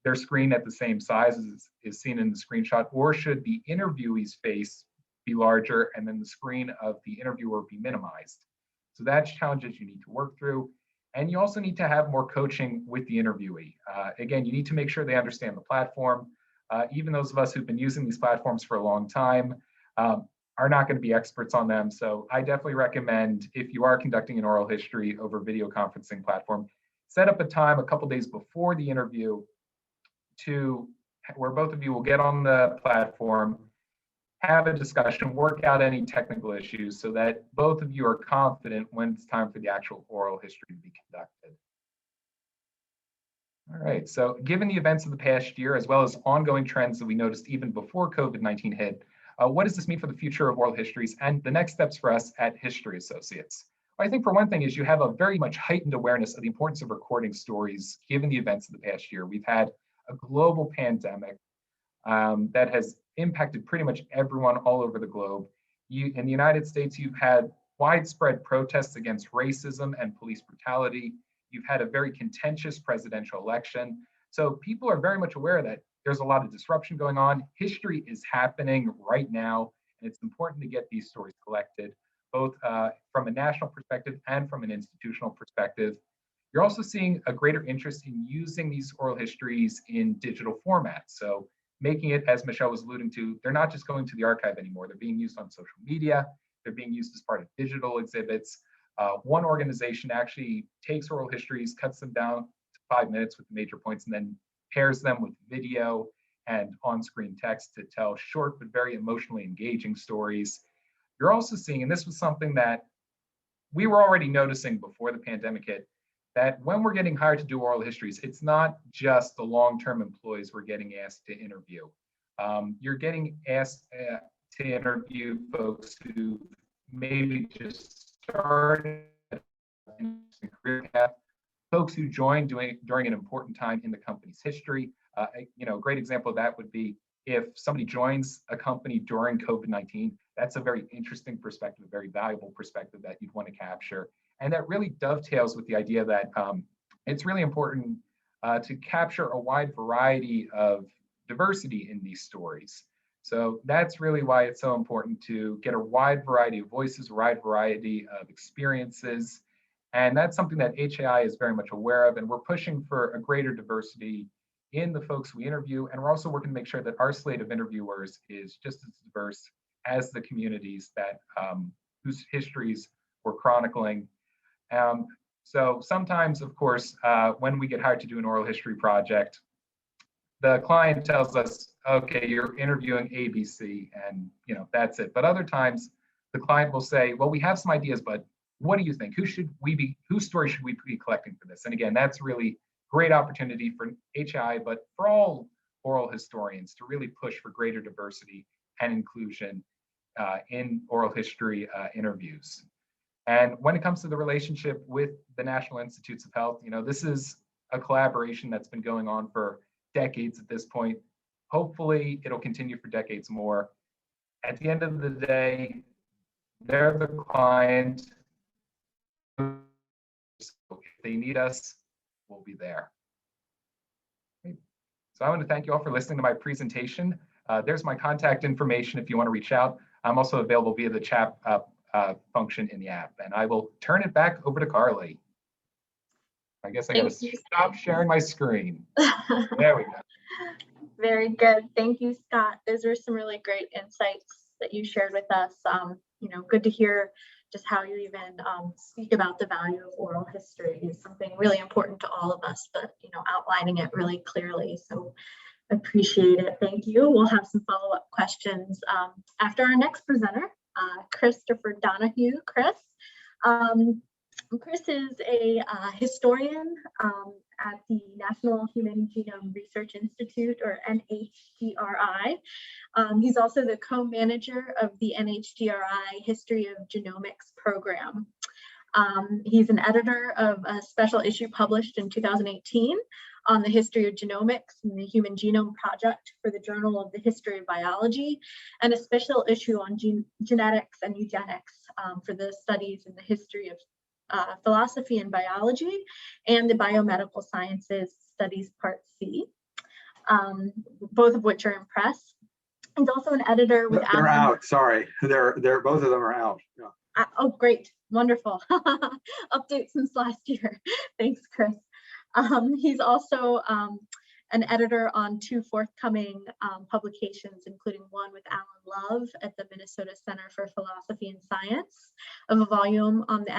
their screen at the same size as is seen in the screenshot, or should the interviewee's face be larger and then the screen of the interviewer be minimized? So that's challenges you need to work through. And you also need to have more coaching with the interviewee. Again, you need to make sure they understand the platform. Even those of us who've been using these platforms for a long time are not going to be experts on them. So I definitely recommend, if you are conducting an oral history over video conferencing platform, set up a time a couple days before the interview where both of you will get on the platform, have a discussion, work out any technical issues so that both of you are confident when it's time for the actual oral history to be conducted. All right, so given the events of the past year, as well as ongoing trends that we noticed even before COVID-19 hit, what does this mean for the future of oral histories and the next steps for us at History Associates? I think for one thing is you have a very much heightened awareness of the importance of recording stories given the events of the past year. We've had a global pandemic that has impacted pretty much everyone all over the globe. In the United States, you've had widespread protests against racism and police brutality. You've had a very contentious presidential election. So people are very much aware that there's a lot of disruption going on. History is happening right now, and it's important to get these stories collected, both from a national perspective and from an institutional perspective. You're also seeing a greater interest in using these oral histories in digital formats. So making it, as Michelle was alluding to, they're not just going to the archive anymore. They're being used on social media. They're being used as part of digital exhibits. One organization actually takes oral histories, cuts them down to 5 minutes with the major points, and then pairs them with video and on-screen text to tell short but very emotionally engaging stories. You're also seeing, and this was something that we were already noticing before the pandemic hit, that when we're getting hired to do oral histories, it's not just the long-term employees we're getting asked to interview. You're getting asked to interview folks who maybe just started in a career path, folks who joined during an important time in the company's history. A great example of that would be if somebody joins a company during COVID-19, that's a very interesting perspective, a very valuable perspective that you'd want to capture. And that really dovetails with the idea that it's really important to capture a wide variety of diversity in these stories. So that's really why it's so important to get a wide variety of voices, a wide variety of experiences. And that's something that HAI is very much aware of. And we're pushing for a greater diversity in the folks we interview. And we're also working to make sure that our slate of interviewers is just as diverse as the communities that whose histories we're chronicling. So sometimes, of course, when we get hired to do an oral history project, the client tells us, okay, you're interviewing ABC, and that's it. But other times the client will say, well, we have some ideas, but what do you think? Whose story should we be collecting for this? And again, that's really great opportunity for HI, but for all oral historians to really push for greater diversity and inclusion in oral history interviews. And when it comes to the relationship with the National Institutes of Health, this is a collaboration that's been going on for decades at this point. Hopefully, it'll continue for decades more. At the end of the day, they're the client. So if they need us, we'll be there. Great. So I want to thank you all for listening to my presentation. There's my contact information if you want to reach out. I'm also available via the chat function in the app, and I will turn it back over to Carly. I guess I got to stop sharing my screen. There we go. Very good. Thank you, Scott. Those were some really great insights that you shared with us. Good to hear just how you even speak about the value of oral history is something really important to all of us, but outlining it really clearly. So appreciate it. Thank you. We'll have some follow-up questions after our next presenter, Christopher Donahue. Chris is a historian at the National Human Genome Research Institute, or NHGRI. He's also the co-manager of the NHGRI History of Genomics program. He's an editor of a special issue published in 2018 on the history of genomics and the Human Genome Project for the Journal of the History of Biology, and a special issue on genetics and eugenics for the studies in the history of philosophy and biology, and the biomedical sciences studies part C, both of which are in press. He's also an editor with They're out. Sorry, they're both of them are out. Yeah. Oh, great, wonderful. Update since last year. Thanks, Chris. He's also an editor on 2 forthcoming publications, including one with Alan Love at the Minnesota Center for Philosophy and Science, of a volume on the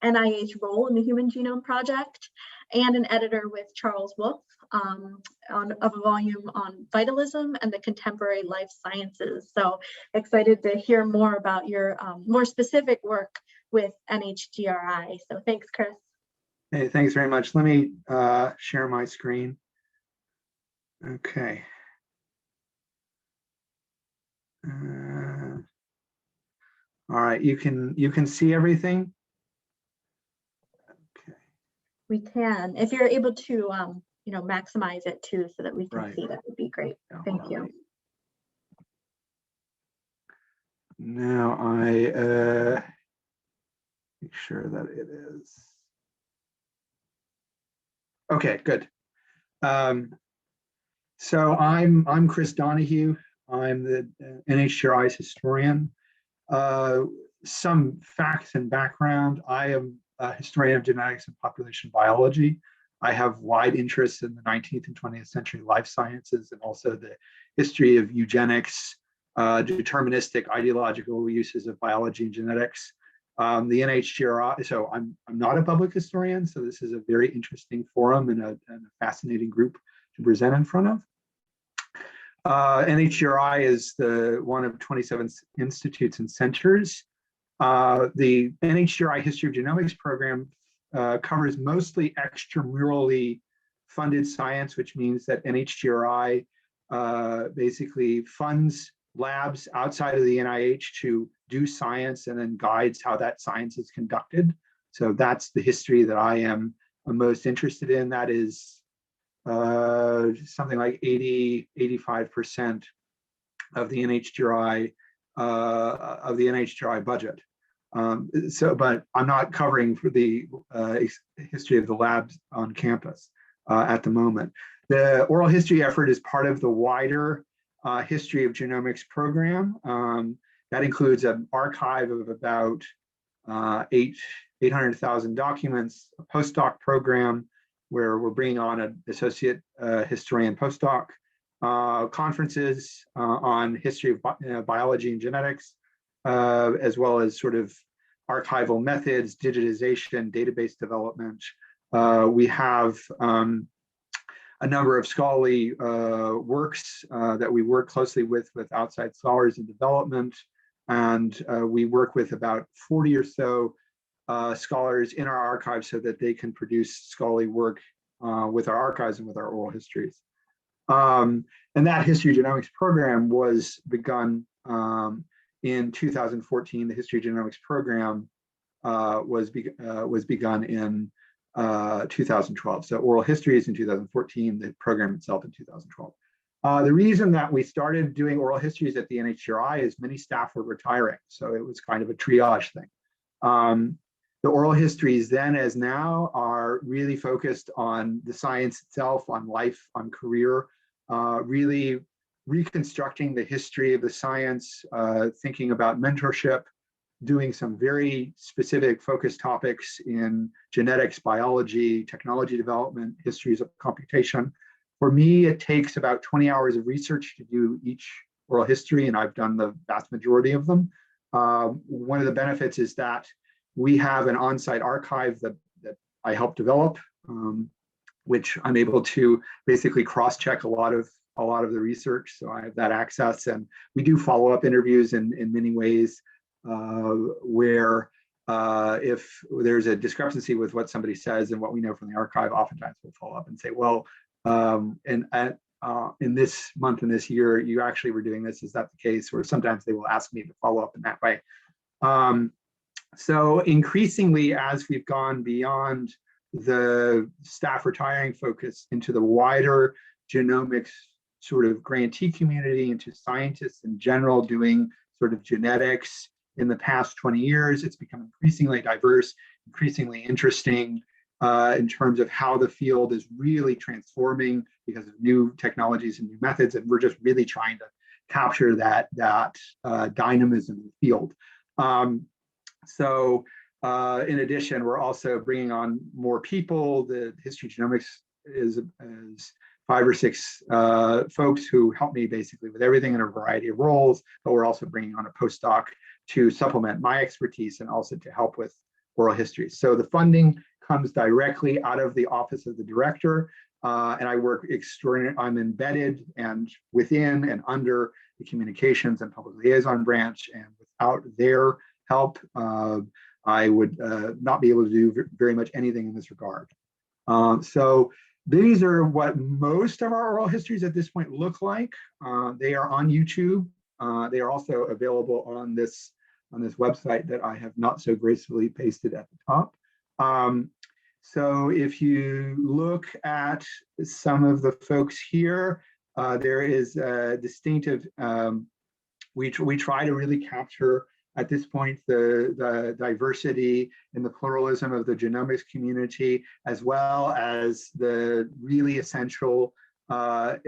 NIH role in the Human Genome Project, and an editor with Charles Wolfe of a volume on vitalism and the contemporary life sciences. So excited to hear more about your more specific work with NHGRI. So thanks, Chris. Hey, thanks very much. Let me share my screen. Okay. All right, you can see everything. Okay. We can, if you're able to, maximize it too, so that we can Right. see. That would be great. Yeah, Thank you. Now I make sure that it is. Okay, good. So I'm Chris Donahue. I'm the NHGRI's historian. Some facts and background. I am a historian of genetics and population biology. I have wide interests in the 19th and 20th century life sciences, and also the history of eugenics, deterministic ideological uses of biology and genetics. The NHGRI, so I'm not a public historian, so this is a very interesting forum and a fascinating group to present in front of. NHGRI is one of 27 institutes and centers. The NHGRI History of Genomics program covers mostly extramurally funded science, which means that NHGRI basically funds labs outside of the NIH to do science and then guides how that science is conducted. So that's the history that I am most interested in. That is something like 85% of the NHGRI budget. But I'm not covering for the history of the labs on campus at the moment. The oral history effort is part of the wider history of genomics program. That includes an archive of about 800,000 documents, a postdoc program where we're bringing on an associate historian postdoc, conferences on history of biology and genetics, as well as sort of archival methods, digitization, database development. We have a number of scholarly works that we work closely with outside scholars in development. And we work with about 40 or so scholars in our archives so that they can produce scholarly work with our archives and with our oral histories. And that history genomics program was begun in 2014. The history genomics program was begun in 2012. So oral histories in 2014, the program itself in 2012. The reason that we started doing oral histories at the NHGRI is many staff were retiring. So it was kind of a triage thing. The oral histories then as now are really focused on the science itself, on life, on career, really reconstructing the history of the science, thinking about mentorship, doing some very specific focus topics in genetics, biology, technology development, histories of computation. For me, it takes about 20 hours of research to do each oral history, and I've done the vast majority of them. One of the benefits is that we have an on-site archive that I helped develop, which I'm able to basically cross-check a lot of the research. So I have that access, and we do follow-up interviews in many ways where if there's a discrepancy with what somebody says and what we know from the archive, oftentimes we'll follow up and say, well, in this month and this year, you actually were doing this. Is that the case? Or sometimes they will ask me to follow up in that way. So increasingly, as we've gone beyond the staff retiring focus into the wider genomics sort of grantee community, into scientists in general doing sort of genetics in the past 20 years, it's become increasingly diverse, increasingly interesting in terms of how the field is really transforming because of new technologies and new methods. And we're just really trying to capture that dynamism in the field. So in addition, we're also bringing on more people. The history genomics is 5 or 6 folks who help me basically with everything in a variety of roles, but we're also bringing on a postdoc to supplement my expertise and also to help with oral history. So the funding comes directly out of the Office of the Director, and I work I'm embedded and within and under the Communications and Public Liaison branch, and without their help, I would not be able to do very much anything in this regard. So these are what most of our oral histories at this point look like. They are on YouTube. They are also available on this website that I have not so gracefully pasted at the top. So if you look at some of the folks here, there is a distinctive, we try to really capture at this point the diversity and the pluralism of the genomics community, as well as the really essential the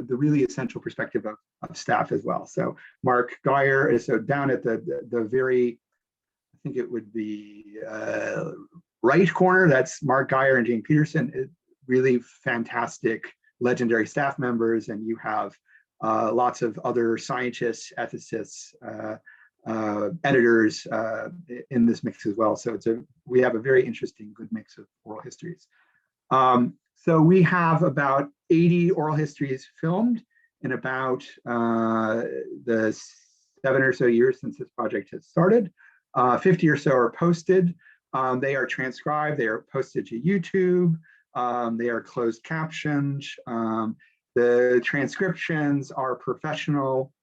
really essential perspective of staff as well. So Mark Geyer is so down at the very, I think it would be right corner. That's Mark Geyer and Jane Peterson. Really fantastic, legendary staff members, and you have lots of other scientists, ethicists, editors in this mix as well. So we have a very interesting, good mix of oral histories. So we have about 80 oral histories filmed in about the 7 or so years since this project has started. 50 or so are posted. They are transcribed, they are posted to YouTube, they are closed captioned. The transcriptions are professional.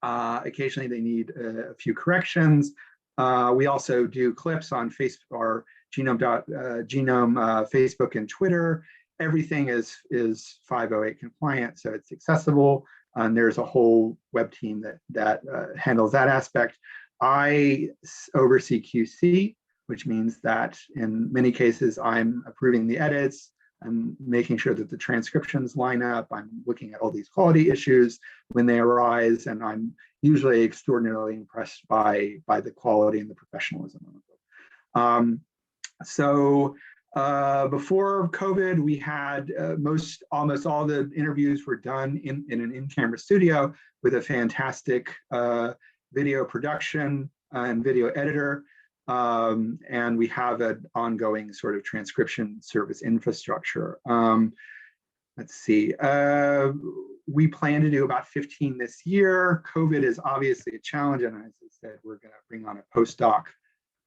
Occasionally they need a few corrections. We also do clips on Facebook or Facebook and Twitter. Everything is 508 compliant, so it's accessible. And there's a whole web team that handles that aspect. I oversee QC, which means that in many cases I'm approving the edits. I'm making sure that the transcriptions line up. I'm looking at all these quality issues when they arise, and I'm usually extraordinarily impressed by the quality and the professionalism of it. Before COVID, we had almost all the interviews were done in an in-camera studio with a fantastic video production and video editor. And we have an ongoing sort of transcription service infrastructure. Let's see, we plan to do about 15 this year. COVID is obviously a challenge, and as I said, we're going to bring on a postdoc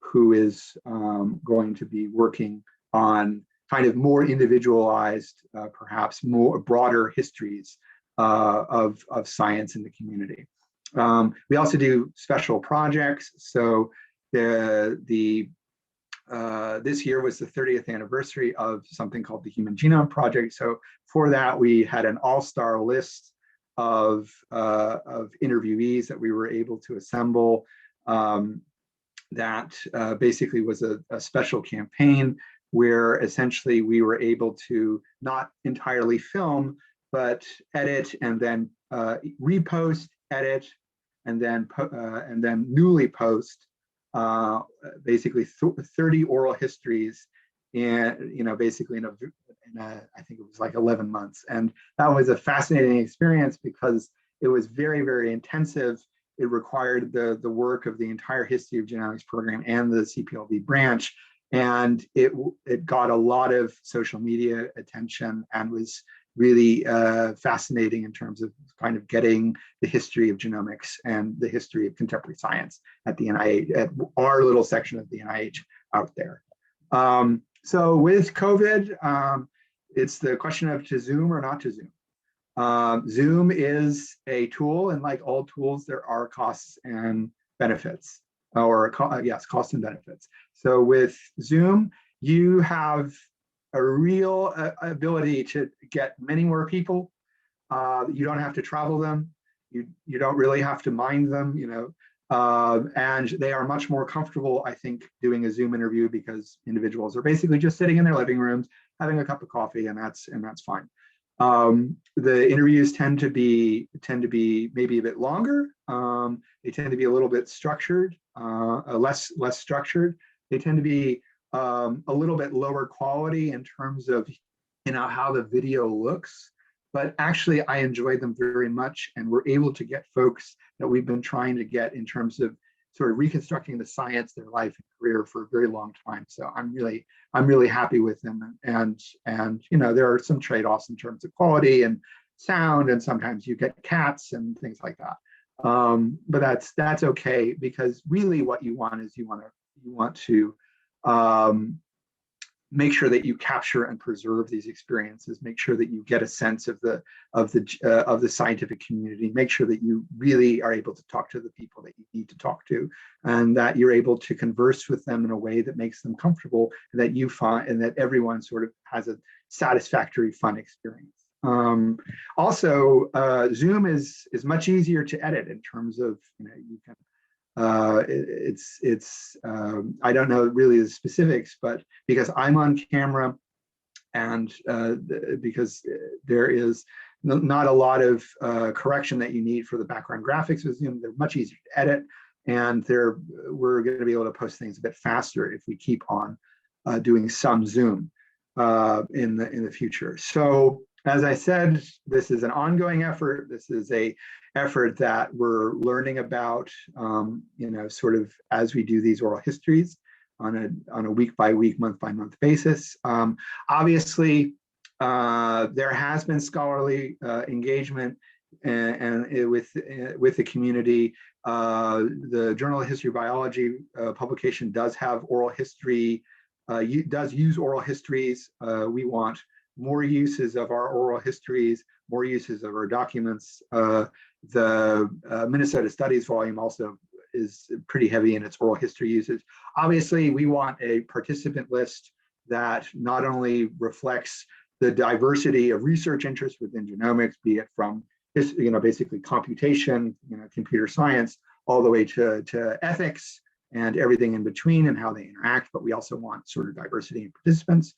who is going to be working on kind of more individualized, perhaps more broader histories of science in the community. We also do special projects. So this year was the 30th anniversary of something called the Human Genome Project. So for that, we had an all-star list of interviewees that we were able to assemble. That basically was a special campaign where essentially we were able to not entirely film, but edit and then repost, edit, and then newly post basically 30 oral histories in basically in a I think it was like 11 months. And that was a fascinating experience because it was very, very intensive. It required the work of the entire History of Genomics program and the CPLV branch. And it got a lot of social media attention and was really fascinating in terms of kind of getting the history of genomics and the history of contemporary science at the NIH, at our little section of the NIH out there. So with COVID, it's the question of to Zoom or not to Zoom. Zoom is a tool, and like all tools, there are costs and benefits, yes, costs and benefits. So with Zoom, you have a real ability to get many more people. You don't have to travel them. You don't really have to mind them, and they are much more comfortable, I think, doing a Zoom interview because individuals are basically just sitting in their living rooms, having a cup of coffee, and that's fine. The interviews tend to be maybe a bit longer. They tend to be a little bit structured, less structured. They tend to be a little bit lower quality in terms of how the video looks. But actually, I enjoyed them very much, and we're able to get folks that we've been trying to get in terms of sort of reconstructing the science, their life and career for a very long time. So I'm really happy with them. And there are some trade-offs in terms of quality and sound, and sometimes you get cats and things like that. But that's okay, because really what you want is you want to make sure that you capture and preserve these experiences, make sure that you get a sense of the scientific community, make sure that you really are able to talk to the people that you need to talk to, and that you're able to converse with them in a way that makes them comfortable, and that you find, and that everyone sort of has a satisfactory, fun experience. Also, Zoom is much easier to edit in terms of, you can, I don't know really the specifics, but because I'm on camera and because there is not a lot of correction that you need for the background graphics with Zoom, they're much easier to edit, and we're going to be able to post things a bit faster if we keep on doing some Zoom in the future. So as I said, this is an ongoing effort. This is a effort that we're learning about, sort of as we do these oral histories on a week-by-week, month-by-month basis. Obviously, there has been scholarly engagement and with the community. The Journal of History of Biology publication does have oral history, does use oral histories. We want more uses of our oral histories, more uses of our documents. The Minnesota Studies volume also is pretty heavy in its oral history usage. Obviously, we want a participant list that not only reflects the diversity of research interests within genomics, be it from basically computation, computer science, all the way to ethics and everything in between and how they interact, but we also want sort of diversity in participants.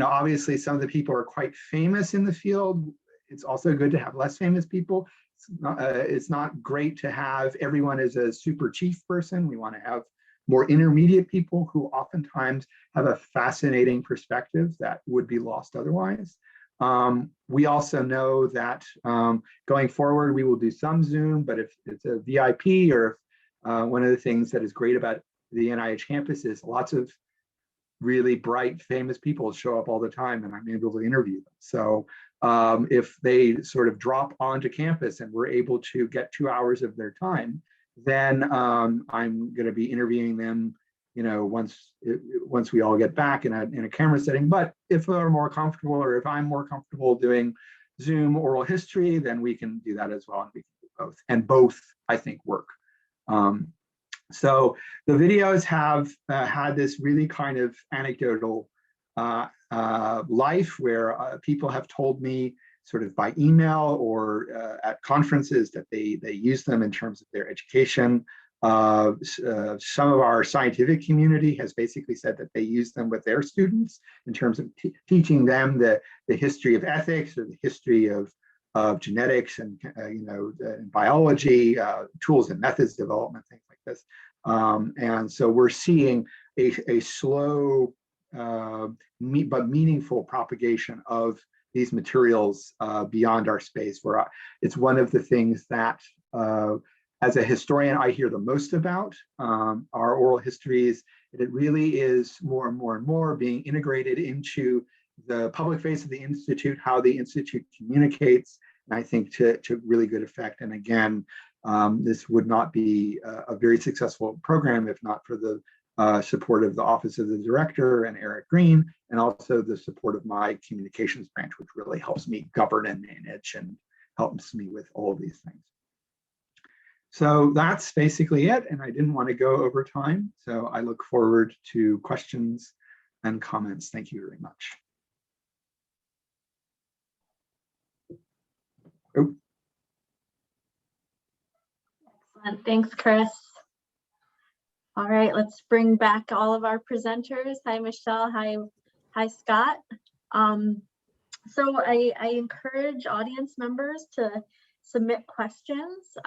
Obviously some of the people are quite famous in the field. It's also good to have less famous people. It's not great to have everyone as a super chief person. We want to have more intermediate people who oftentimes have a fascinating perspective that would be lost otherwise. We also know that going forward, we will do some Zoom, but if it's a VIP or one of the things that is great about the NIH campus is lots of really bright, famous people show up all the time and I'm able to interview them. So if they sort of drop onto campus and we're able to get 2 hours of their time, then I'm going to be interviewing them, once we all get back in a camera setting. But if they're more comfortable, or if I'm more comfortable doing Zoom oral history, then we can do that as well, and we can do both. And both, I think, work. So the videos have had this really kind of anecdotal life where people have told me sort of by email or at conferences that they use them in terms of their education. Some of our scientific community has basically said that they use them with their students in terms of teaching them the history of ethics or the history of genetics and biology, tools and methods development, things like this. And so we're seeing a slow but meaningful propagation of these materials beyond our space, where it's one of the things that as a historian I hear the most about our oral histories. It really is more and more and more being integrated into the public face of the Institute, how the Institute communicates, and I think to really good effect. And again, this would not be a very successful program if not for the support of the Office of the Director and Eric Green, and also the support of my communications branch, which really helps me govern and manage and helps me with all of these things. So that's basically it, and I didn't want to go over time, so I look forward to questions and comments. Thank you very much. Oh. Excellent. Thanks, Chris. All right, let's bring back all of our presenters. Hi, Michelle. Hi, Scott. So I encourage audience members to submit questions.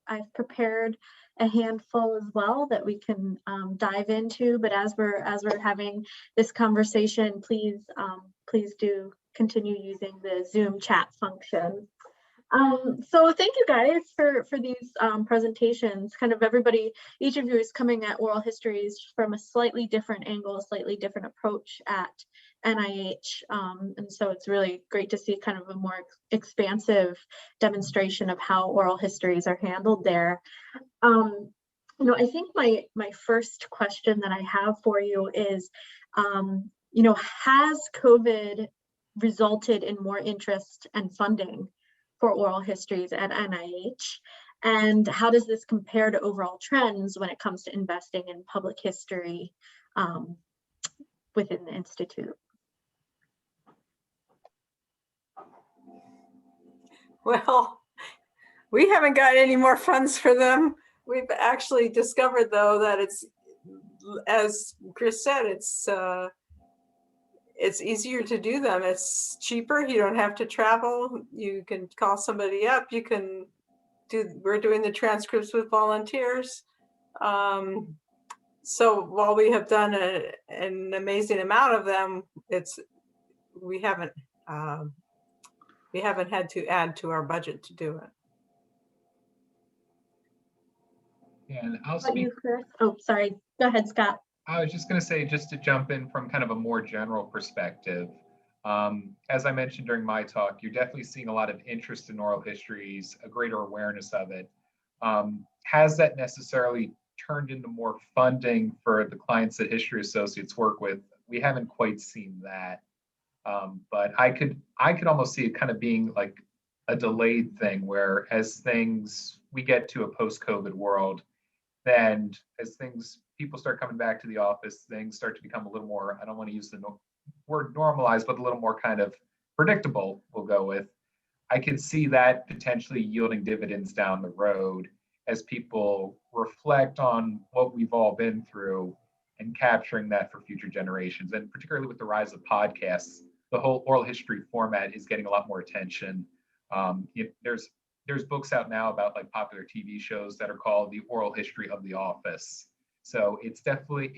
I've prepared a handful as well that we can dive into. But as we're having this conversation, please do continue using the Zoom chat function. So thank you guys for these presentations. Kind of each of you is coming at oral histories from a slightly different angle, a slightly different approach at NIH. And so it's really great to see kind of a more expansive demonstration of how oral histories are handled there. I think my first question that I have for you is, has COVID resulted in more interest and funding for oral histories at NIH? And how does this compare to overall trends when it comes to investing in public history within the Institute? Well, we haven't got any more funds for them. We've actually discovered, though, that it's, as Chris said, it's easier to do them. It's cheaper. You don't have to travel. You can call somebody up. You can we're doing the transcripts with volunteers. So while we have done an amazing amount of them, we haven't had to add to our budget to do it. Yeah, and I'll speak. Oh, sorry. Go ahead, Scott. I was just going to say, just to jump in from kind of a more general perspective, as I mentioned during my talk, you're definitely seeing a lot of interest in oral histories, a greater awareness of it. Has that necessarily turned into more funding for the clients that History Associates work with? We haven't quite seen that, but I could almost see it kind of being like a delayed thing where as we get to a post-COVID world, then as people start coming back to the office, things start to become a little more, I don't want to use the word normalized, but a little more kind of predictable, we'll go with. I can see that potentially yielding dividends down the road as people reflect on what we've all been through and capturing that for future generations. And particularly with the rise of podcasts, the whole oral history format is getting a lot more attention. There's books out now about like popular TV shows that are called The Oral History of the Office. So it's definitely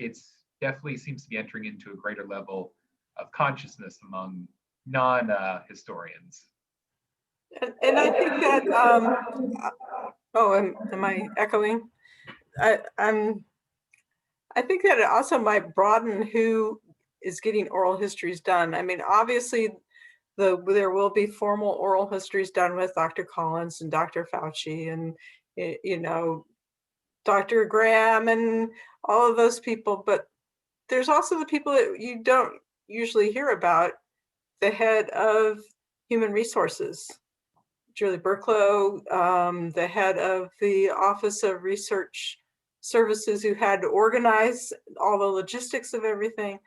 seems to be entering into a greater level of consciousness among non-historians. And I think that, am I echoing? I think that it also might broaden who is getting oral histories done. I mean, obviously, there will be formal oral histories done with Dr. Collins and Dr. Fauci and, Dr. Graham and all of those people, but there's also the people that you don't usually hear about, the head of human resources, Julie Burklow, the head of the Office of Research Services, who had to organize all the logistics of everything.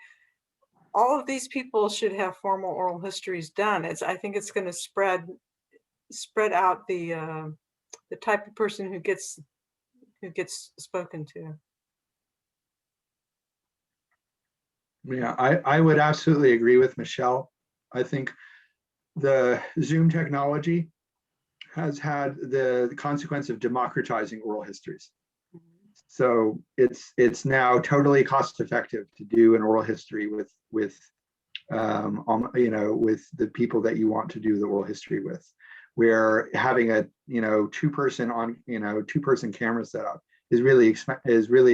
All of these people should have formal oral histories done. I think it's going to spread out the type of person who gets spoken to. Yeah, I would absolutely agree with Michelle. I think the Zoom technology has had the consequence of democratizing oral histories. So it's now totally cost effective to do an oral history with the people that you want to do the oral history with, where having a two-person camera setup is really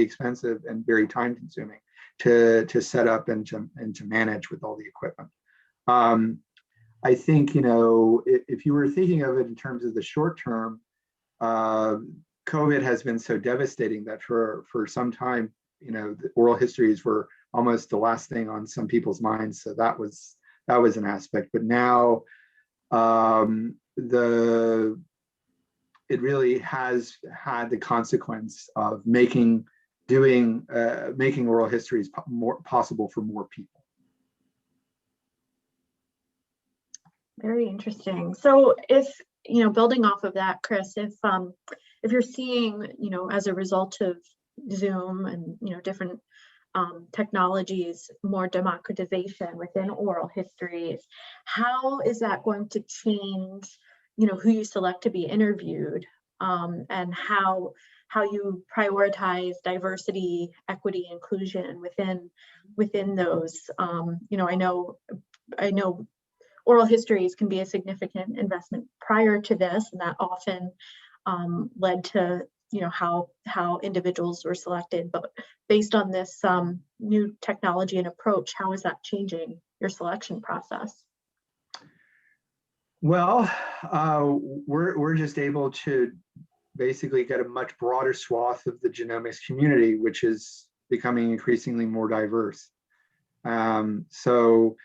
expensive and very time consuming to set up and to manage with all the equipment. I think, if you were thinking of it in terms of the short term, COVID has been so devastating that for some time, the oral histories were almost the last thing on some people's minds. So that was an aspect. But now it really has had the consequence of making oral histories more possible for more people. Very interesting. So if, building off of that, Chris, if you're seeing, as a result of Zoom and, different technologies, more democratization within oral histories, how is that going to change, who you select to be interviewed, and how you prioritize diversity, equity, inclusion within those? I know oral histories can be a significant investment prior to this, and that often led to how individuals were selected. But based on this new technology and approach, how is that changing your selection process? Well, we're just able to basically get a much broader swath of the genomics community, which is becoming increasingly more diverse. So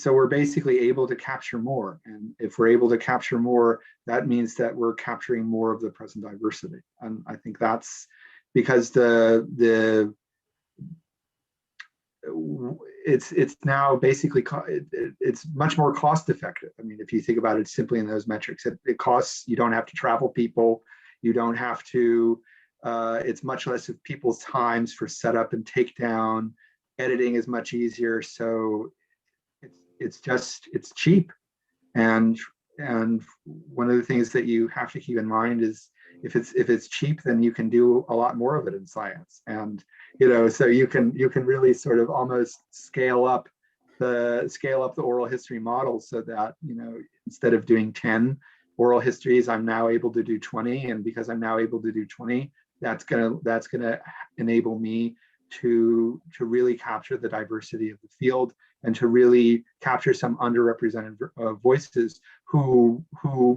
we're basically able to capture more. And if we're able to capture more, that means that we're capturing more of the present diversity. And I think that's because it's now basically, it's much more cost effective. I mean, if you think about it simply in those metrics, it costs, you don't have to travel people, you don't have to, it's much less of people's times for setup and takedown, editing is much easier. So it's cheap. And one of the things that you have to keep in mind is if it's cheap, then you can do a lot more of it in science. And so you can really sort of almost scale up the oral history model so that instead of doing 10 oral histories, I'm now able to do 20. And because I'm now able to do 20, that's gonna enable me to really capture the diversity of the field and to really capture some underrepresented voices who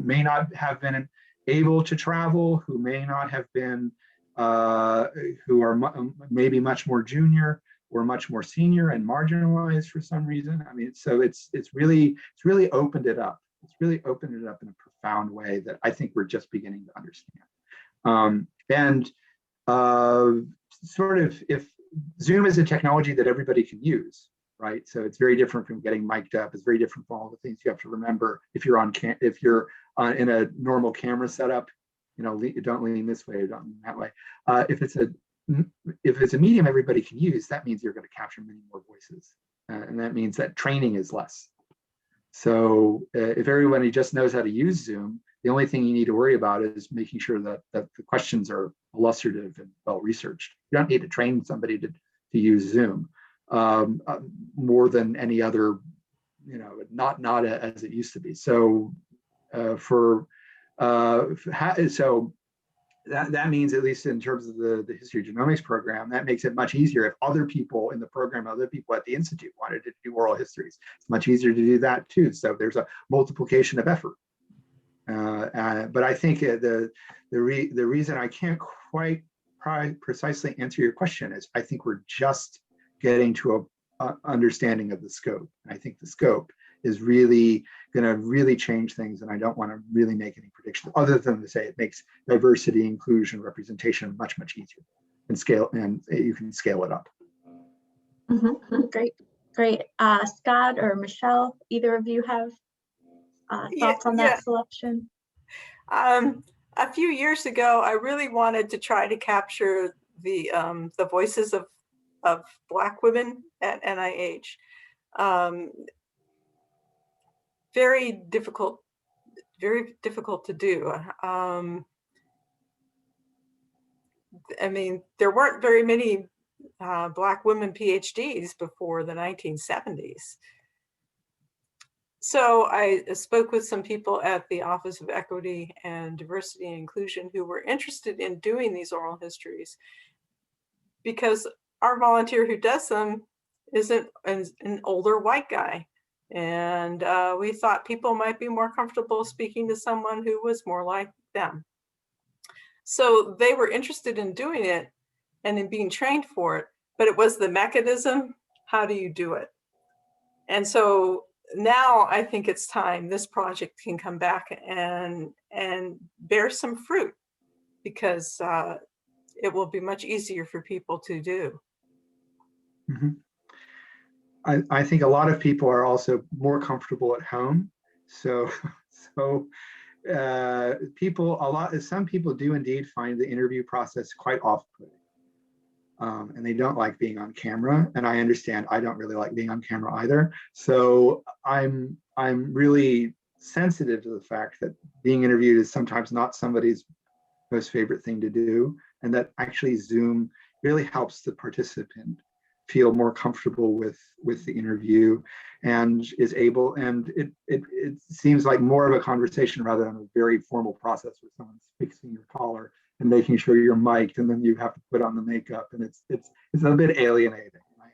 may not have been able to travel, who may not have been, who are maybe much more junior or much more senior and marginalized for some reason. I mean, so it's really opened it up. It's really opened it up in a profound way that I think we're just beginning to understand. Sort of, if Zoom is a technology that everybody can use, right? So it's very different from getting mic'd up. It's very different from all the things you have to remember if you're in a normal camera setup. You know, don't lean this way, don't lean that way. If it's a medium everybody can use, that means you're going to capture many more voices, and that means that training is less. So if everybody just knows how to use Zoom, the only thing you need to worry about is making sure that the questions are illustrative and well researched. You don't need to train somebody to use Zoom more than any other, you know, not as it used to be. So that means, at least in terms of the history of genomics program, that makes it much easier if other people in the program, other people at the Institute wanted to do oral histories. It's much easier to do that too. So there's a multiplication of effort. But I think the reason I can't quite precisely answer your question is I think we're just getting to a understanding of the scope. And I think the scope is really going to really change things, and I don't want to really make any predictions other than to say it makes diversity, inclusion, representation much easier and you can scale it up. Great. Scott or Michelle, either of you have thoughts on that selection? A few years ago, I really wanted to try to capture the voices of Black women at NIH. Very difficult to do. I mean, there weren't very many Black women PhDs before the 1970s. So I spoke with some people at the Office of Equity and Diversity and Inclusion who were interested in doing these oral histories, because our volunteer who does them isn't an older white guy. And we thought people might be more comfortable speaking to someone who was more like them. So they were interested in doing it and in being trained for it, but it was the mechanism. How do you do it? And so now I think it's time this project can come back and bear some fruit, because it will be much easier for people to do. Mm-hmm. I think a lot of people are also more comfortable at home. So some people do indeed find the interview process quite off-putting. And they don't like being on camera. And I understand I don't really like being on camera either. So I'm really sensitive to the fact that being interviewed is sometimes not somebody's most favorite thing to do, and that actually Zoom really helps the participant feel more comfortable with the interview and is able, and it seems like more of a conversation rather than a very formal process where someone's fixing your collar and making sure you're mic'd, and then you have to put on the makeup, and it's a bit alienating. I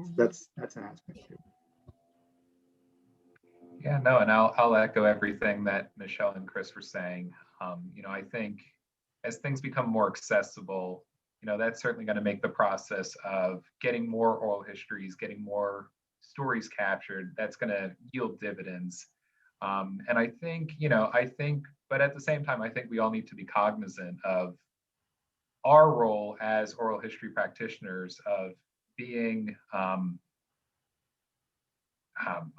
understand. That's an aspect too. Yeah, no, and I'll echo everything that Michelle and Chris were saying. You know, I think as things become more accessible, you know, that's certainly going to make the process of getting more oral histories, getting more stories captured, that's going to yield dividends. And I think, but at the same time, I think we all need to be cognizant of our role as oral history practitioners of being, I'm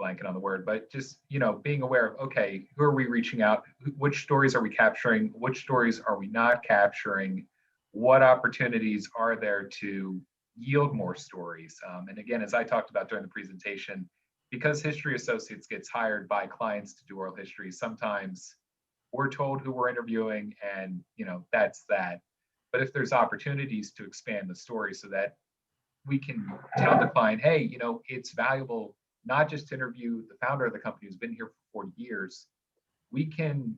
blanking on the word, but just, being aware of, okay, who are we reaching out? Which stories are we capturing? Which stories are we not capturing? What opportunities are there to yield more stories? And again, as I talked about during the presentation, because History Associates gets hired by clients to do oral history, sometimes we're told who we're interviewing and, that's that. But if there's opportunities to expand the story so that we can tell the client, hey, it's valuable not just to interview the founder of the company who's been here for 40 years, we can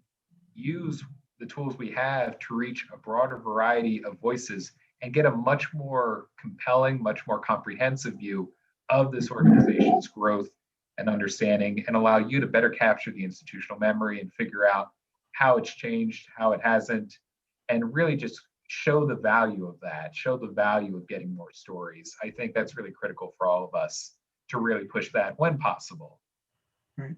use the tools we have to reach a broader variety of voices and get a much more compelling, much more comprehensive view of this organization's growth and understanding, and allow you to better capture the institutional memory and figure out how it's changed, how it hasn't, and really just show the value of that, show the value of getting more stories. I think that's really critical for all of us to really push that when possible. Right.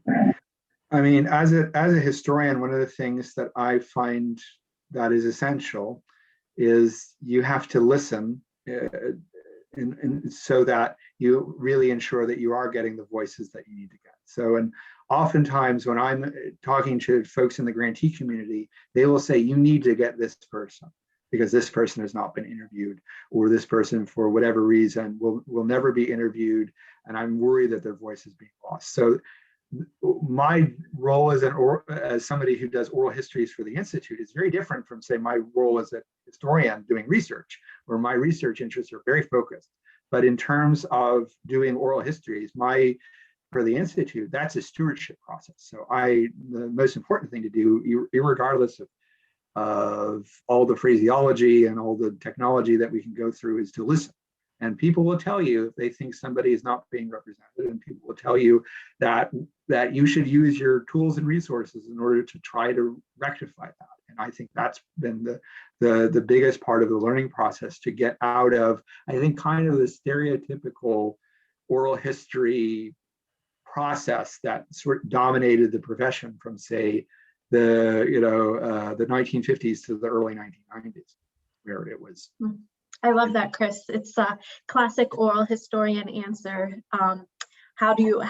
I mean, as a historian, one of the things that I find that is essential is you have to listen, and so that you really ensure that you are getting the voices that you need to get. So, and oftentimes when I'm talking to folks in the grantee community, they will say, you need to get this person because this person has not been interviewed, or this person for whatever reason will never be interviewed, and I'm worried that their voice is being lost. So my role as somebody who does oral histories for the Institute is very different from, say, my role as a historian doing research, where my research interests are very focused. But in terms of doing oral histories, for the Institute, that's a stewardship process. So the most important thing to do, irregardless of all the phraseology and all the technology that we can go through, is to listen. And people will tell you if they think somebody is not being represented, and people will tell you that you should use your tools and resources in order to try to rectify that. And I think that's been the biggest part of the learning process, to get out of, I think, kind of the stereotypical oral history process that sort of dominated the profession from, say, the 1950s to the early 1990s, where it was. I love that, Chris. It's a classic oral historian answer. How do you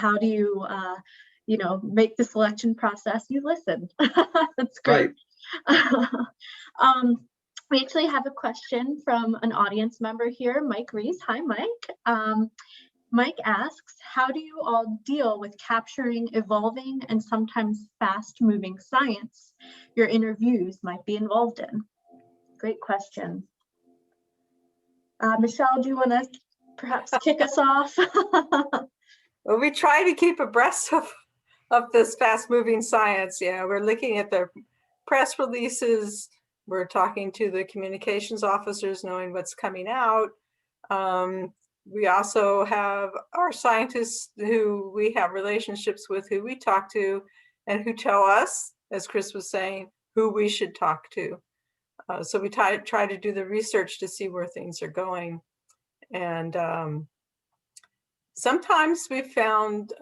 make the selection process? You listen. That's great. Right. We actually have a question from an audience member here, Mike Reese. Hi, Mike. Mike asks, how do you all deal with capturing evolving and sometimes fast-moving science your interviews might be involved in? Great question. Michelle, do you want to perhaps kick us off? Well, we try to keep abreast of this fast-moving science. Yeah, we're looking at the press releases. We're talking to the communications officers, knowing what's coming out. We also have our scientists who we have relationships with, who we talk to, and who tell us, as Chris was saying, who we should talk to. So we try to do the research to see where things are going. And sometimes we found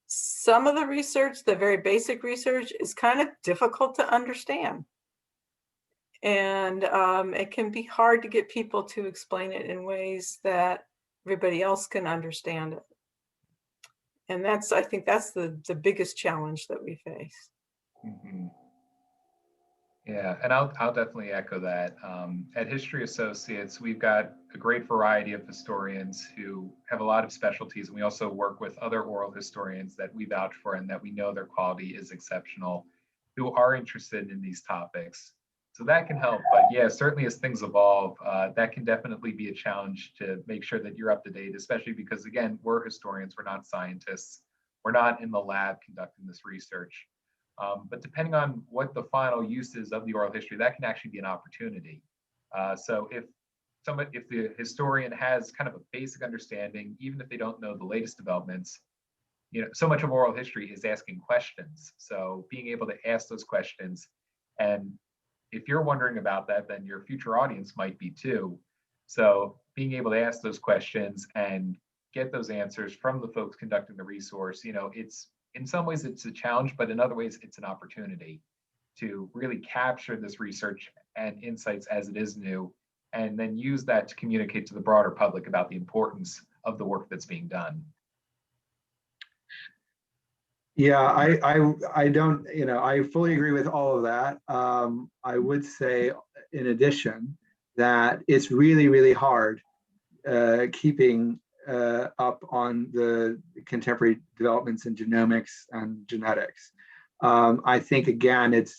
some of the research, the very basic research, is kind of difficult to understand. And it can be hard to get people to explain it in ways that everybody else can understand it. And I think that's the biggest challenge that we face. Mm-hmm. Yeah, and I'll definitely echo that. At History Associates, we've got a great variety of historians who have a lot of specialties, and we also work with other oral historians that we vouch for and that we know their quality is exceptional, who are interested in these topics. So that can help, but yeah, certainly as things evolve, that can definitely be a challenge to make sure that you're up to date, especially because, again, we're historians, we're not scientists, we're not in the lab conducting this research. But depending on what the final use is of the oral history, that can actually be an opportunity. So if the historian has kind of a basic understanding, even if they don't know the latest developments, so much of oral history is asking questions. So being able to ask those questions, and if you're wondering about that, then your future audience might be too. So being able to ask those questions and get those answers from the folks conducting the resource, it's, in some ways it's a challenge, but in other ways it's an opportunity to really capture this research and insights as it is new, and then use that to communicate to the broader public about the importance of the work that's being done. Yeah, I don't, I fully agree with all of that. I would say, in addition, that it's really, really hard keeping up on the contemporary developments in genomics and genetics. I think, again, if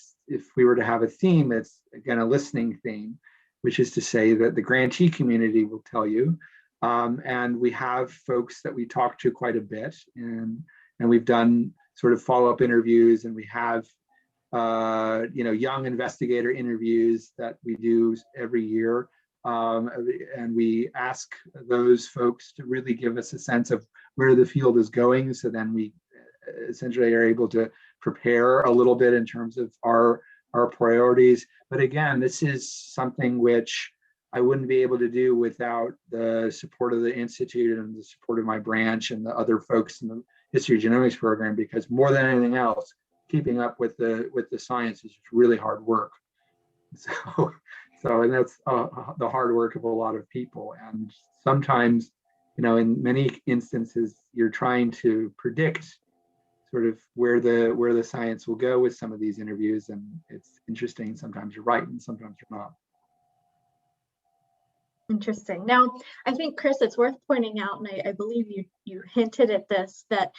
we were to have a theme, it's, again, a listening theme, which is to say that the grantee community will tell you, and we have folks that we talk to quite a bit, and we've done sort of follow-up interviews, and we have young investigator interviews that we do every year. And we ask those folks to really give us a sense of where the field is going. So then we essentially are able to prepare a little bit in terms of our priorities. But again, this is something which I wouldn't be able to do without the support of the Institute and the support of my branch and the other folks history of genomics program, because more than anything else, keeping up with the science is really hard work. So and that's the hard work of a lot of people. And sometimes, in many instances, you're trying to predict sort of where the science will go with some of these interviews, and it's interesting. Sometimes you're right, and sometimes you're not. Interesting. Now, I think, Chris, it's worth pointing out, and I believe you hinted at this, that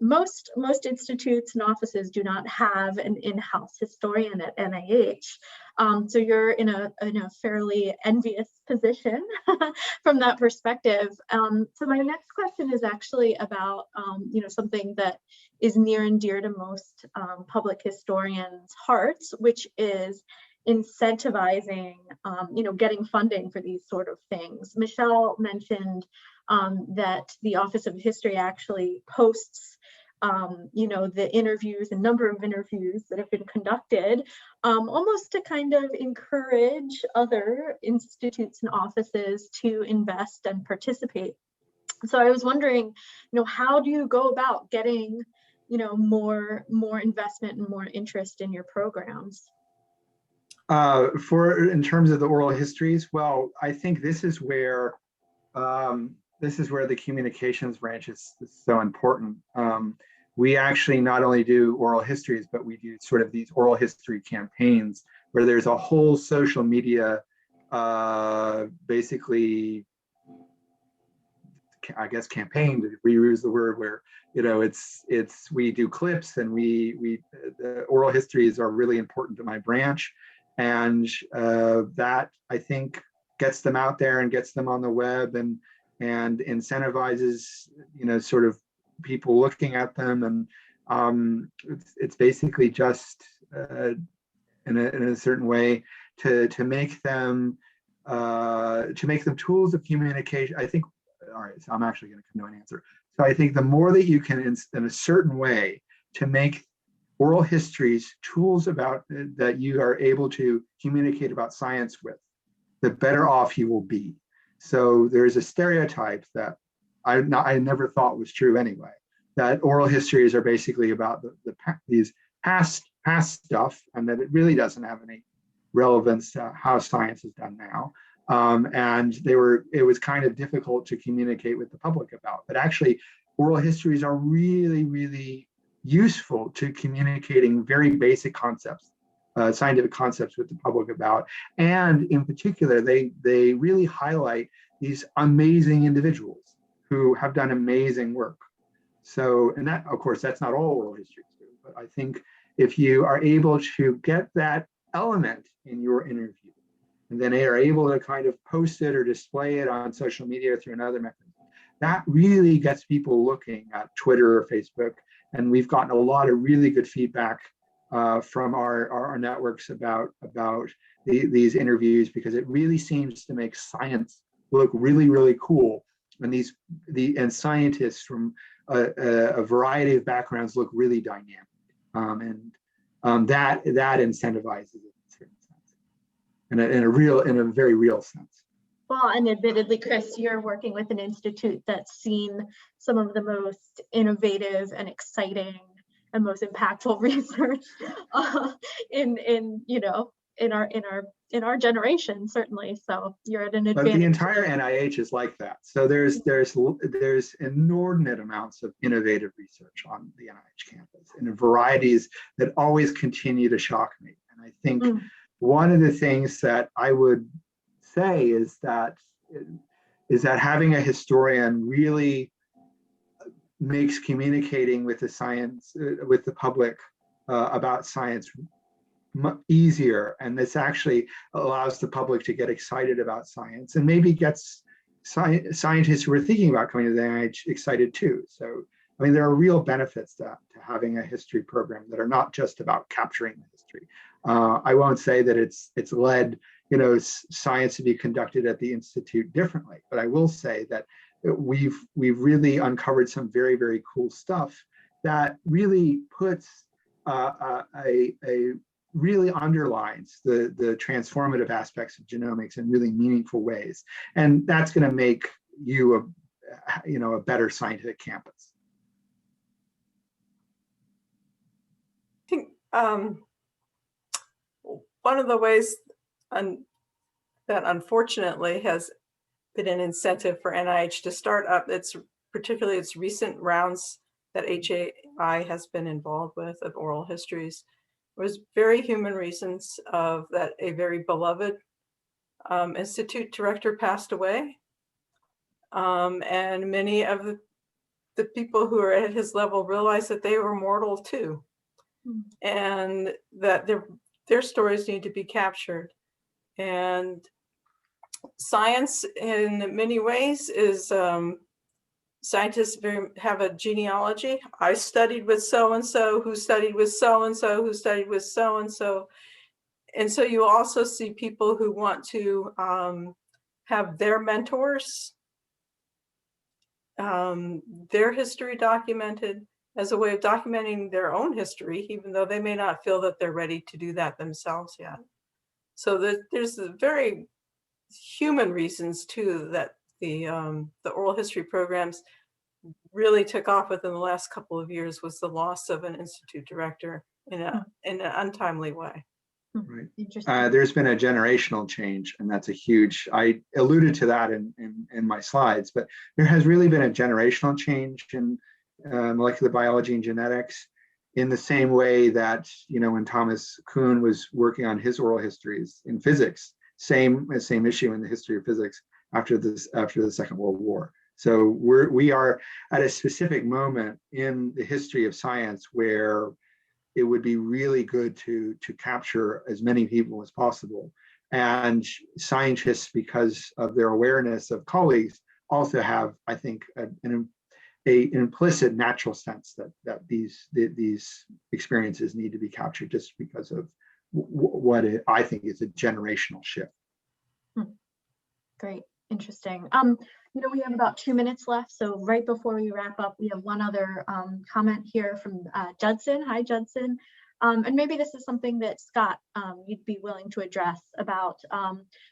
most institutes and offices do not have an in-house historian at NIH. So you're in a fairly envious position from that perspective. So my next question is actually about something that is near and dear to most public historians' hearts, which is incentivizing, getting funding for these sort of things. Michelle mentioned that the Office of History actually posts, the interviews, the number of interviews that have been conducted, almost to kind of encourage other institutes and offices to invest and participate. So I was wondering, how do you go about getting, more investment and more interest in your programs? In terms of the oral histories, well, I think this is where the communications branch is so important. We actually not only do oral histories, but we do sort of these oral history campaigns where there's a whole social media, basically, I guess, campaign, to reuse the word, where we do clips, and the oral histories are really important to my branch. And that, I think, gets them out there and gets them on the web, and incentivizes, sort of people looking at them. And it's basically just in a certain way to make them tools of communication. I think. All right, so I'm actually going to come to an answer. So I think the more that you can, in a certain way, to make oral histories tools that you are able to communicate about science with, the better off you will be. So there's a stereotype that I never thought was true anyway, that oral histories are basically about these past stuff, and that it really doesn't have any relevance to how science is done now. And it was kind of difficult to communicate with the public about. But actually, oral histories are really, really useful to communicating very basic concepts, scientific concepts with the public about. And in particular, they really highlight these amazing individuals who have done amazing work. So, and that, of course, that's not all oral histories do, but I think if you are able to get that element in your interview, and then they are able to kind of post it or display it on social media through another mechanism, that really gets people looking at Twitter or Facebook. And we've gotten a lot of really good feedback from our networks about these interviews, because it really seems to make science look really, really cool. And scientists from a variety of backgrounds look really dynamic. That incentivizes it in a certain sense, in a very real sense. Well, and admittedly, Chris, you're working with an institute that's seen some of the most innovative and exciting and most impactful research in our generation, certainly. So you're at an advantage. But the entire NIH is like that. So there's inordinate amounts of innovative research on the NIH campus in varieties that always continue to shock me. And I think one of the things that I would say is that having a historian really makes communicating with the public about science easier, and this actually allows the public to get excited about science, and maybe gets scientists who are thinking about coming to the NIH excited too. So, I mean, there are real benefits to having a history program that are not just about capturing the history. I won't say that it's led science to be conducted at the Institute differently, but I will say that we've really uncovered some very, very cool stuff that really puts really underlines the transformative aspects of genomics in really meaningful ways, and that's going to make you a better scientific campus. One of the ways that unfortunately has been an incentive for NIH to start up particularly its recent rounds that HAI has been involved with of oral histories was very human reasons of that a very beloved institute director passed away. And many of the people who are at his level realized that they were mortal too, and that their stories need to be captured. And science in many ways is, scientists have a genealogy. I studied with so-and-so, who studied with so-and-so, who studied with so-and-so. And so you also see people who want to have their mentors, their history documented as a way of documenting their own history, even though they may not feel that they're ready to do that themselves yet. So there's very human reasons too that the oral history programs really took off within the last couple of years was the loss of an institute director in an untimely way. Right. There's been a generational change, and that's a huge, I alluded to that in my slides, but there has really been a generational change in molecular biology and genetics in the same way that, when Thomas Kuhn was working on his oral histories in physics, same issue in the history of physics after the Second World War. So we are at a specific moment in the history of science where it would be really good to capture as many people as possible. And scientists, because of their awareness of colleagues, also have, I think, an implicit natural sense that these experiences need to be captured just because of what I think is a generational shift. Great, interesting. We have about 2 minutes left, so right before we wrap up, we have one other comment here from Judson. Hi, Judson. And maybe this is something that Scott, you'd be willing to address about,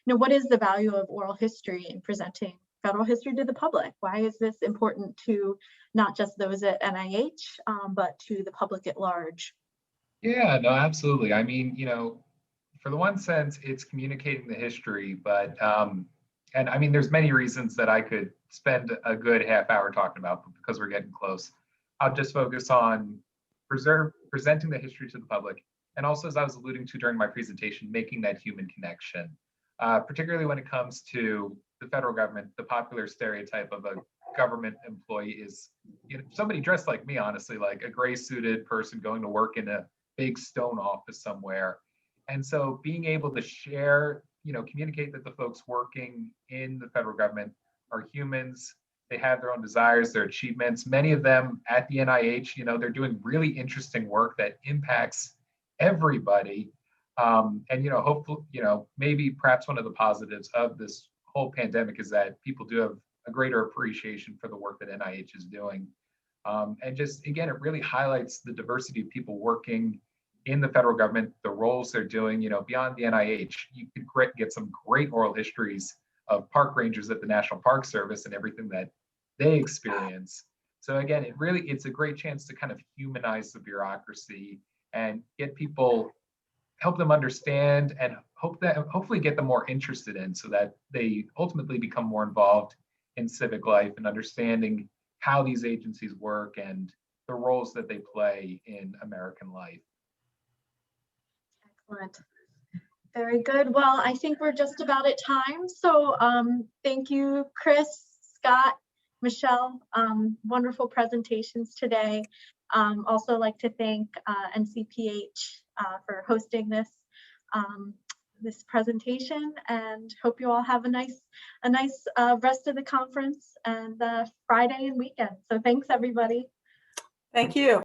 what is the value of oral history in presenting federal history to the public? Why is this important to not just those at NIH, but to the public at large? Yeah, no, absolutely. I mean, for the one sense, it's communicating the history, but and I mean, there's many reasons that I could spend a good half hour talking about, but because we're getting close, I'll just focus on presenting the history to the public. And also, as I was alluding to during my presentation, making that human connection, particularly when it comes to the federal government. The popular stereotype of a government employee is somebody dressed like me, honestly, like a gray suited person going to work in a big stone office somewhere. And so being able to share, communicate that the folks working in the federal government are humans. They have their own desires, their achievements. Many of them at the NIH, they're doing really interesting work that impacts everybody. And hopefully, maybe perhaps one of the positives of this whole pandemic is that people do have a greater appreciation for the work that NIH is doing. And just, again, it really highlights the diversity of people working in the federal government, the roles they're doing, beyond the NIH. You could get some great oral histories of park rangers at the National Park Service and everything that they experience. So again, it's a great chance to kind of humanize the bureaucracy and get people, help them understand, and hopefully get them more interested in, so that they ultimately become more involved in civic life and understanding how these agencies work and the roles that they play in American life. Excellent. Very good. Well, I think we're just about at time. So thank you, Chris, Scott, Michelle. Wonderful presentations today. Also like to thank NCPH for hosting this this presentation, and hope you all have a nice rest of the conference and Friday and weekend. So thanks, everybody. Thank you.